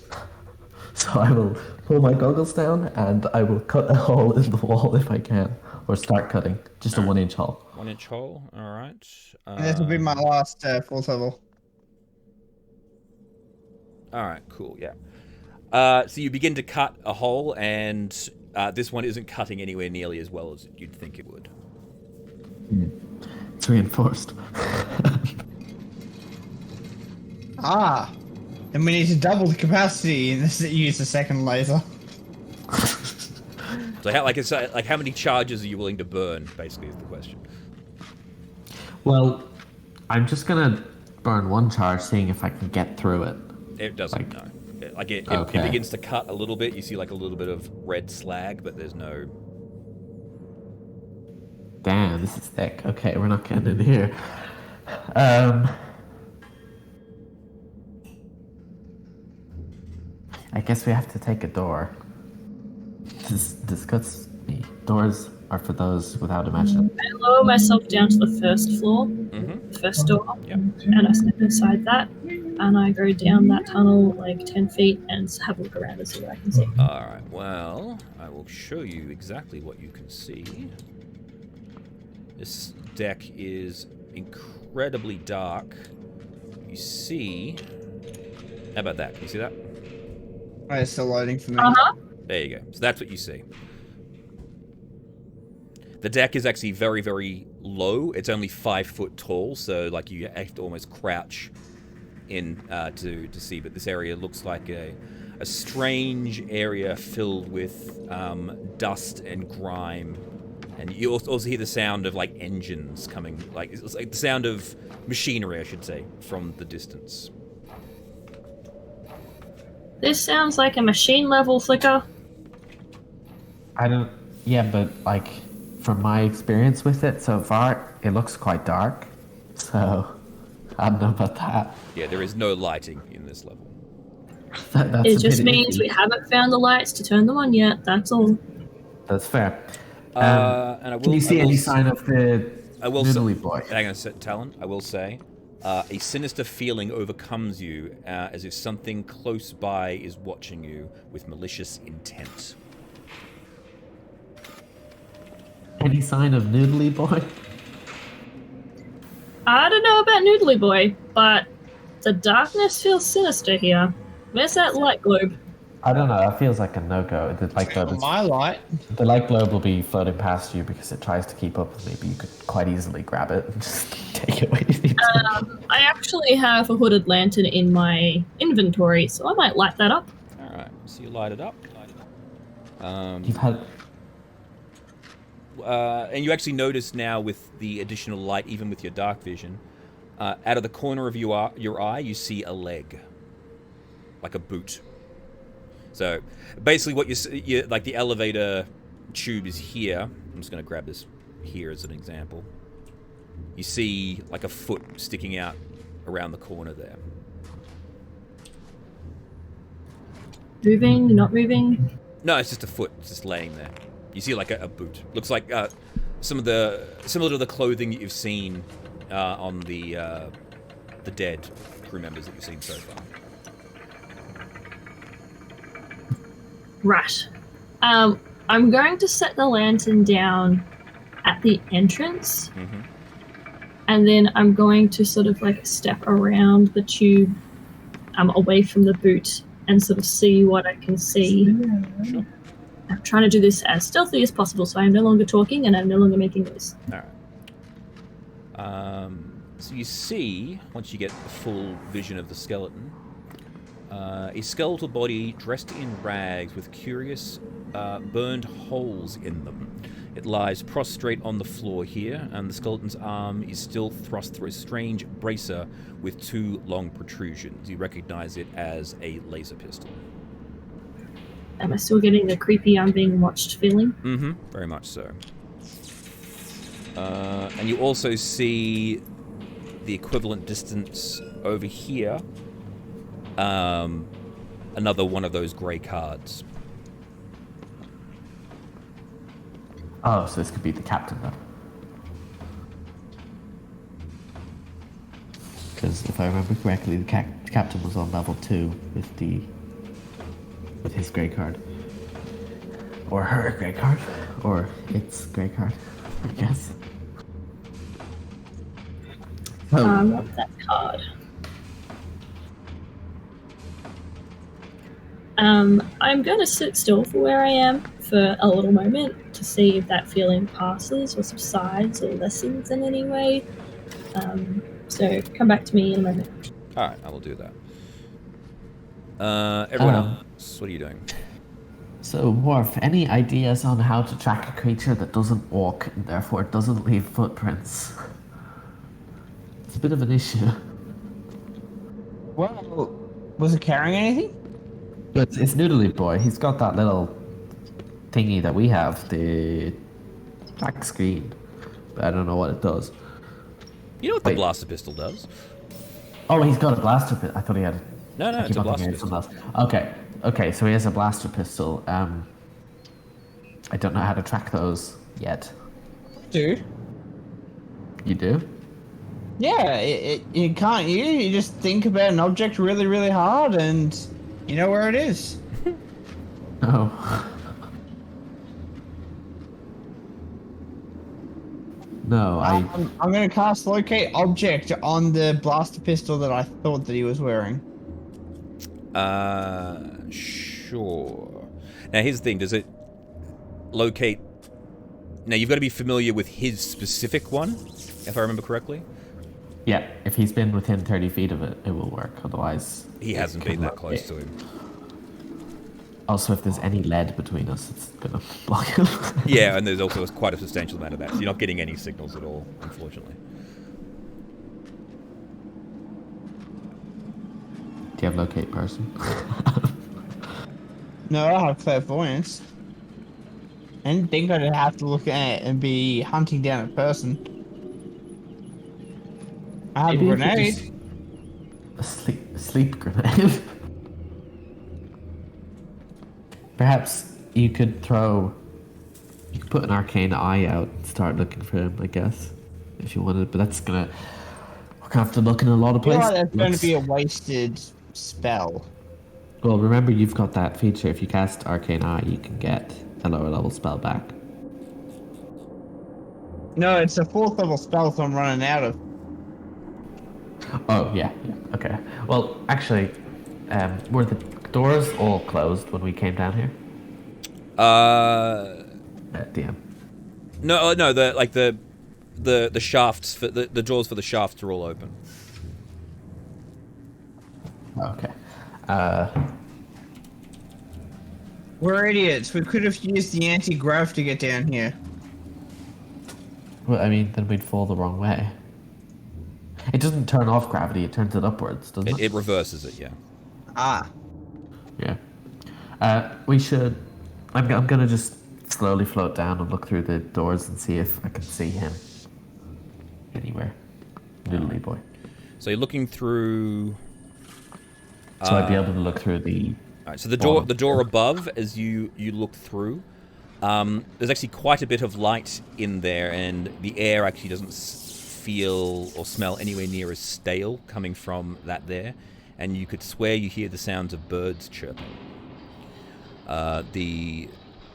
So I will pull my goggles down and I will cut a hole in the wall if I can. Or start cutting. Just a 1-inch hole. 1-inch hole, alright. And this will be my last fourth level. Alright, cool, yeah. So you begin to cut a hole, and this one isn't cutting anywhere nearly as well as you'd think it would. It's reinforced. Then we need to double the capacity and use the second laser. So how many charges are you willing to burn, basically, is the question. Well, I'm just gonna burn one charge, seeing if I can get through it. It doesn't, no. It begins to cut a little bit. You see like a little bit of red slag, but there's no... Damn, this is thick. Okay, we're not getting in here. I guess we have to take a door. This disgusts me. Doors are for those without imagination. I lower myself down to the first floor, Mm-hmm. the first door, Yep. and I step inside that, and I go down that tunnel like 10 feet and have a look around and see what I can see. All right. Well, I will show you exactly what you can see. This deck is incredibly dark. You see... How about that? Can you see that? Oh, it's still loading for me. Uh-huh. There you go. So that's what you see. The deck is actually very, very low. It's only 5 foot tall, so like you have to almost crouch in to see. But this area looks like a strange area filled with dust and grime. And you also hear the sound of like engines coming, like it's like the sound of machinery, I should say, from the distance. This sounds like a machine level flicker. I don't. Yeah, but like from my experience with it so far, it looks quite dark. So I don't know about that. Yeah, there is no lighting in this level. That's It a just bit means iffy. we haven't found the lights to turn them on yet, that's all. That's fair. And I will. Can you see any sign of the I will noodly boy? Hang on a sec, Talon. I will say, a sinister feeling overcomes you, as if something close by is watching you with malicious intent. Any sign of noodly boy? I don't know about Noodly Boy, but the darkness feels sinister here. Where's that light globe? I don't know. That feels like a no-go. The light globe, On my light. the light globe will be floating past you because it tries to keep up with me, but you could quite easily grab it and just take it when you need to. I actually have a hooded lantern in my inventory, so I might light that up. All right, so you light it up. You've had. And you actually notice now with the additional light, even with your dark vision, out of the corner of your eye, you see a leg, like a boot. So basically, what you see, like the elevator tube is here. I'm just going to grab this here as an example. You see like a foot sticking out around the corner there. Moving, not moving. No, it's just a foot. It's just laying there. You see like a boot. Looks like similar to the clothing that you've seen on the dead crew members that you've seen so far. Right. I'm going to set the lantern down at the entrance, Mm-hmm. and then I'm going to sort of like step around the tube away from the boot and sort of see what I can see. Sure. I'm trying to do this as stealthy as possible, so I'm no longer talking and I'm no longer making noise. All right. So you see, once you get the full vision of the skeleton, a skeletal body dressed in rags with curious burned holes in them. It lies prostrate on the floor here, and the skeleton's arm is still thrust through a strange bracer with 2 long protrusions. You recognize it as a laser pistol. Am I still getting the creepy I'm being watched feeling? Mm-hmm. Very much so. And you also see the equivalent distance over here. Another one of those grey cards. Oh, so this could be the captain then. Because if I remember correctly, the captain was on level 2 with his grey card. Or her grey card. Or its grey card, I guess. I want that card. I'm going to sit still for where I am for a little moment to see if that feeling passes or subsides or lessens in any way. So come back to me in a moment. Alright, I will do that. Everyone else, what are you doing? So, Worf, any ideas on how to track a creature that doesn't walk and therefore doesn't leave footprints? It's a bit of an issue. Well, was it carrying anything? But it's Noodly Boy. He's got that little thingy that we have, the black screen. But I don't know what it does. You know what the Wait. blaster pistol does? Oh, he's got a blaster pistol. I thought he had. No, I it's keep a on blaster thinking it's pistol. something else. Okay. Okay, so he has a blaster pistol. I don't know how to track those yet. Dude. You do? Yeah, you can't. You just think about an object really, really hard, and you know where it is. No. No, I'm gonna cast locate object on the blaster pistol that I thought that he was wearing. Sure. Now, here's the thing. Does it locate... Now, you've got to be familiar with his specific one, if I remember correctly. Yeah, if he's been within 30 feet of it, it will work. Otherwise... He hasn't been that close to him. Also, if there's any lead between us, it's gonna block him. Yeah, and there's also quite a substantial amount of that. So you're not getting any signals at all, unfortunately. Do you have locate person? No, I have clairvoyance. I didn't think I'd have to look at it and be hunting down a person. I have a Maybe if you grenade. just- A sleep grenade. Perhaps you could put an arcane eye out and start looking for him, I guess, if you wanted. But that's we're gonna have to look in a lot of I feel places. like that's going to be a wasted spell. Well, remember you've got that feature. If you cast arcane eye, you can get a lower level spell back. No, it's a 4th level spell, so I'm running out of. Oh yeah. Okay. Well, actually, were the doors all closed when we came down here? DM. No, the shafts for the doors for the shafts are all open. Okay. We're idiots. We could have used the anti-grav to get down here. Well, I mean, then we'd fall the wrong way. It doesn't turn off gravity; it turns it upwards, doesn't it? It reverses it, yeah. Ah. Yeah. We should. I'm gonna just slowly float down and look through the doors and see if I can see him anywhere. Noodly boy. So you're looking through. So I'd be able to look through the. All right, so the door above, as you look through, there's actually quite a bit of light in there, and the air actually doesn't feel or smell anywhere near as stale coming from that there, and you could swear you hear the sounds of birds chirping. The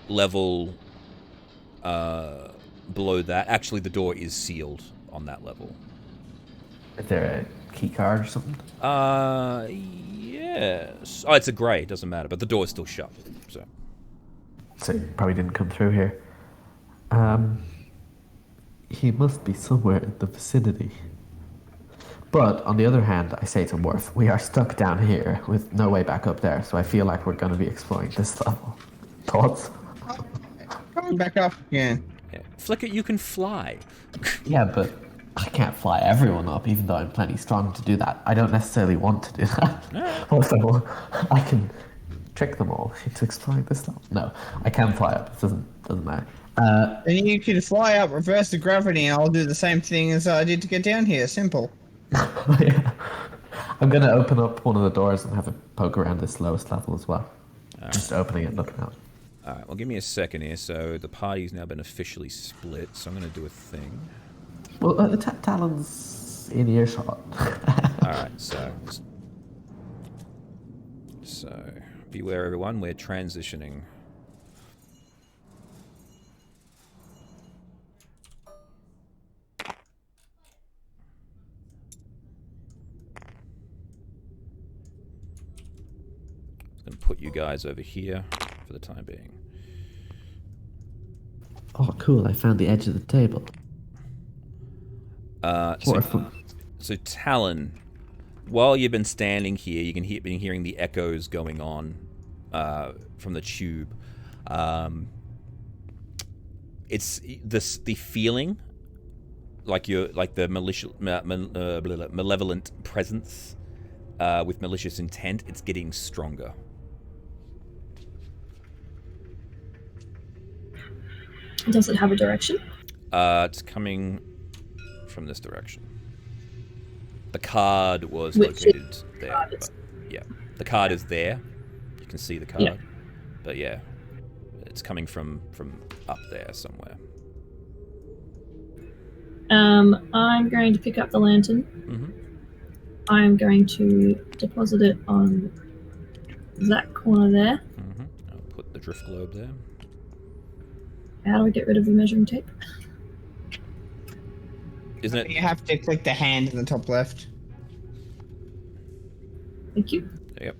level below that, actually the door is sealed on that level. Is there a key card or something? Yes. Oh, it's a grey, it doesn't matter, but the door is still shut, so. So he probably didn't come through here. He must be somewhere in the vicinity. But on the other hand, I say to Worf, we are stuck down here with no way back up there, so I feel like we're going to be exploring this level. Thoughts? Coming back up again. Yeah. Flicker, you can fly. Yeah, but I can't fly everyone up, even though I'm plenty strong to do that. I don't necessarily want to do that. Also, I can trick them all into exploring this level. No, I can fly up. It doesn't matter. Then you can fly up, reverse the gravity, and I'll do the same thing as I did to get down here. Simple. Yeah. I'm going to open up one of the doors and have a poke around this lowest level as well. Just opening it, looking out. Alright, well give me a second here. So the party's now been officially split, so I'm going to do a thing. Well, Talon's in earshot. Alright, so beware everyone, we're transitioning. I'm going to put you guys over here for the time being. Oh, cool. I found the edge of the table. So Talon, while you've been standing here, you can been hearing the echoes going on from the tube. It's the feeling like the malevolent presence with malicious intent. It's getting stronger. Does it have a direction? It's coming from this direction. The card was located there. But, yeah, the card is there. You can see the card. Yeah. But yeah, it's coming from up there somewhere. I'm going to pick up the lantern. Mm-hmm. I'm going to deposit it on that corner there. Mm-hmm. I'll put the drift globe there. How do I get rid of the measuring tape? Isn't it? You have to click the hand in the top left. Thank you. Yep.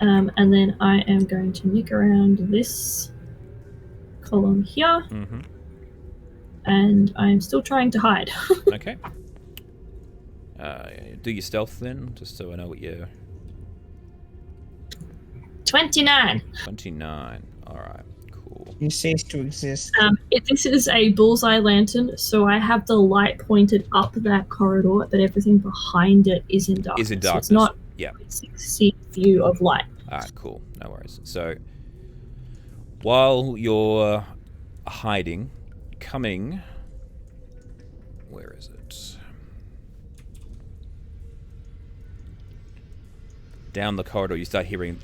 And then I am going to nick around this column here, Mm-hmm. and I am still trying to hide. Okay. Do your stealth then, just so I know what you're... 29. 29. Alright, cool. You cease to exist. This is a bullseye lantern, so I have the light pointed up that corridor, but everything behind it is in darkness. Is in So darkness. it's not Yeah. a 6 view of light. Alright, cool. No worries. So, while you're hiding, coming... Where is it? Down the corridor, you start hearing...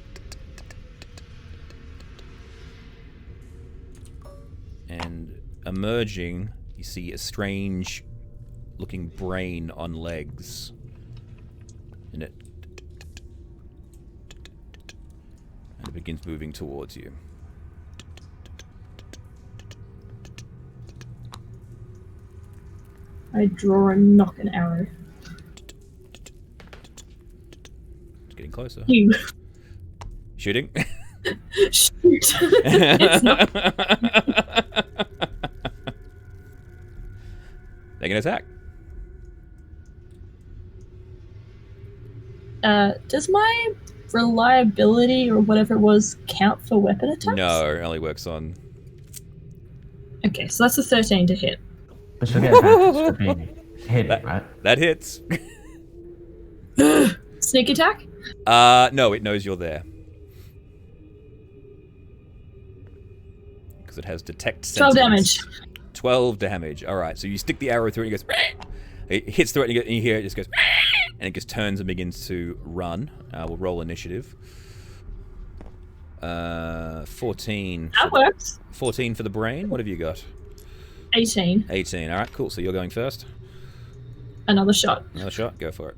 And emerging, you see a strange looking brain on legs. And it begins moving towards you. I draw a knock and arrow. It's getting closer. You Shooting? shoot. It's not. They can attack. Does my reliability or whatever it was count for weapon attacks? No, it only works on... Okay, so that's a 13 to hit. But she'll get advantage for being hit, right? That hits. Sneak attack? No, it knows you're there. Because it has detect 12 sentiments. damage. 12 damage. Alright, so you stick the arrow through it and it goes... It hits through it and you hear it just goes... And it just turns and begins to run. We'll roll initiative. 14. That works. 14 for the brain. What have you got? 18. 18. Alright, cool. So you're going first. Another shot. Another shot. Go for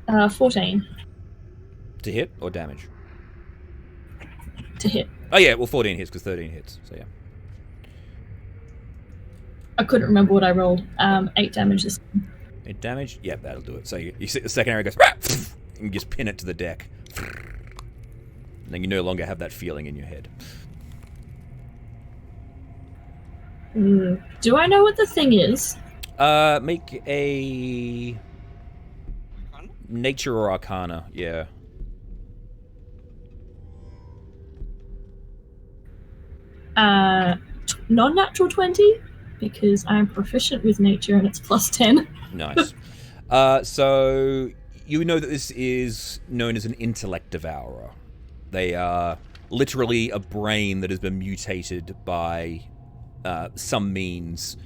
it. 14 To hit or damage? to hit. Oh yeah, well 14 hits because 13 hits. So yeah. I couldn't remember what I rolled. 8 damage this time. 8 damage? Yeah, that'll do it. So you see the second arrow goes... And you just pin it to the deck. And then you no longer have that feeling in your head. Do I know what the thing is? Make a... Nature or Arcana, yeah. Non-natural 20, because I'm proficient with nature and it's plus 10. Nice. So, you know that this is known as an intellect devourer. They are literally a brain that has been mutated by some means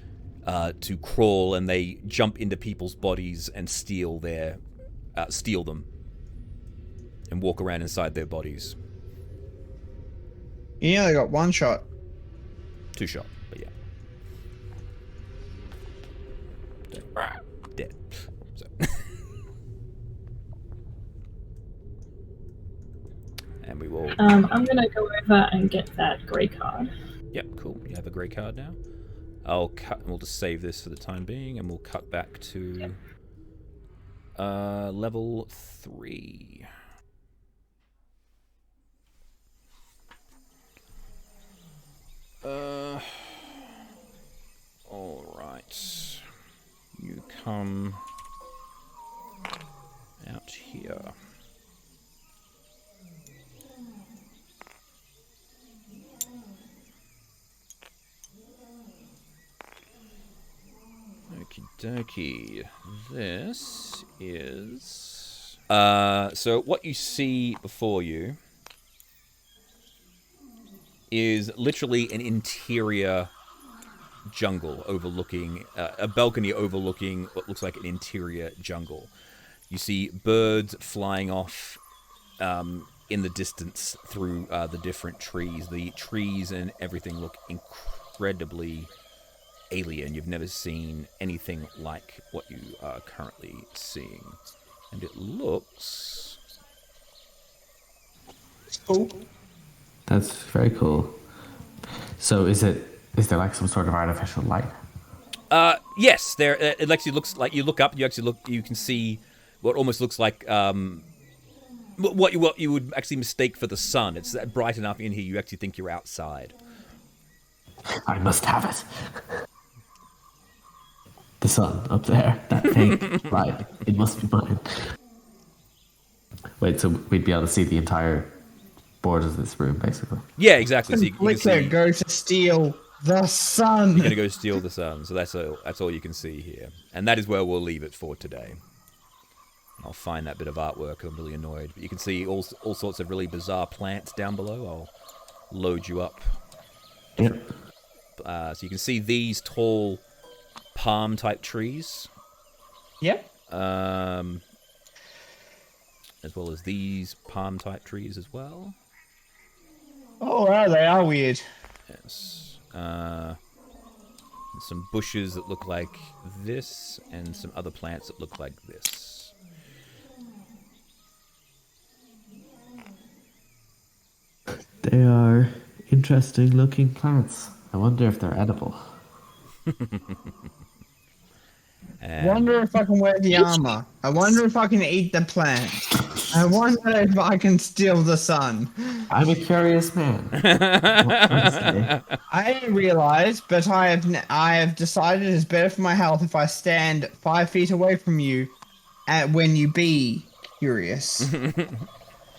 to crawl, and they jump into people's bodies and steal them and walk around inside their bodies. You only got one shot. 2 shot, but yeah. Dead. So. And we will... I'm gonna go over and get that grey card. Yep, cool. You have a grey card now. We'll just save this for the time being, and we'll cut back to level 3. Alright. You come out here. Okie dokie. This is... so what you see before you is literally an interior jungle overlooking a balcony overlooking what looks like an interior jungle. You see birds flying off in the distance through the different trees. The trees and everything look incredibly alien. You've never seen anything like what you are currently seeing. And it looks... Cool. That's very cool. So is there like some sort of artificial light? Yes, there. It actually looks like you look up. You can see what almost looks like what you would actually mistake for the sun. It's bright enough in here. You actually think you're outside. I must have it. The sun up there, that thing, right? It must be mine. Wait, so we'd be able to see the entire borders of this room, basically? Yeah, exactly. So you can Flicker see. goes to steal the sun. You're gonna go steal the sun. So that's all you can see here, and that is where we'll leave it for today. I'll find that bit of artwork. I'm really annoyed, but you can see all sorts of really bizarre plants down below. I'll load you up. Yep. So you can see these tall palm type trees, Yep. as well as these palm type trees as well. Oh wow, they are weird. Yes. Some bushes that look like this, and some other plants that look like this. They are interesting looking plants. I wonder if they're edible. And Wonder if I can wear the armor. I wonder if I can eat the plant. I wonder if I can steal the sun. I'm a curious man. What can I say? I realize, but I have decided it's better for my health if I stand 5 feet away from you, when you be curious.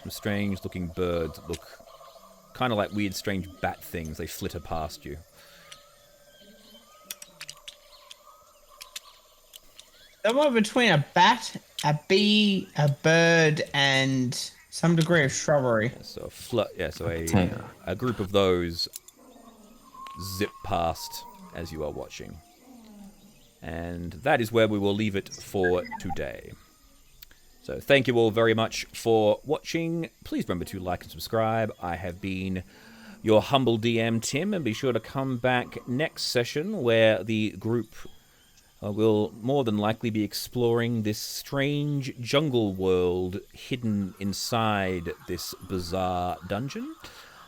some strange looking birds that look kind of like weird, strange bat things. They flitter past you. Somewhere between a bat, a bee, a bird, and some degree of shrubbery. So a Potato. a group of those zip past as you are watching. And that is where we will leave it for today. So thank you all very much for watching. Please remember to like and subscribe. I have been your humble DM, Tim, and be sure to come back next session where the group will more than likely be exploring this strange jungle world hidden inside this bizarre dungeon.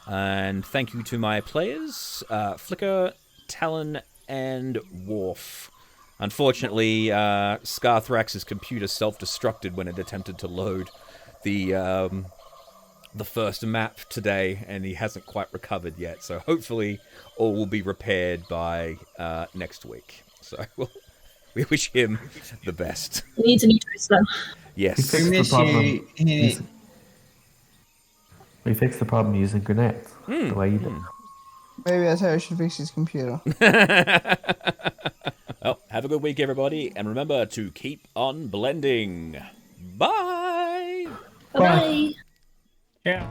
And thank you to my players, Flicker, Talon, and Worf. Unfortunately, Scarthrax's computer self-destructed when it attempted to load the first map today, and he hasn't quite recovered yet. So hopefully all will be repaired by next week. So we wish him the best. He needs a new choice, though. Yes. We Miss you. We fixed the problem using grenades. The way you did. Maybe that's how I should fix his computer. Well, have a good week, everybody, and remember to keep on blending. Bye! Bye-bye. Yeah.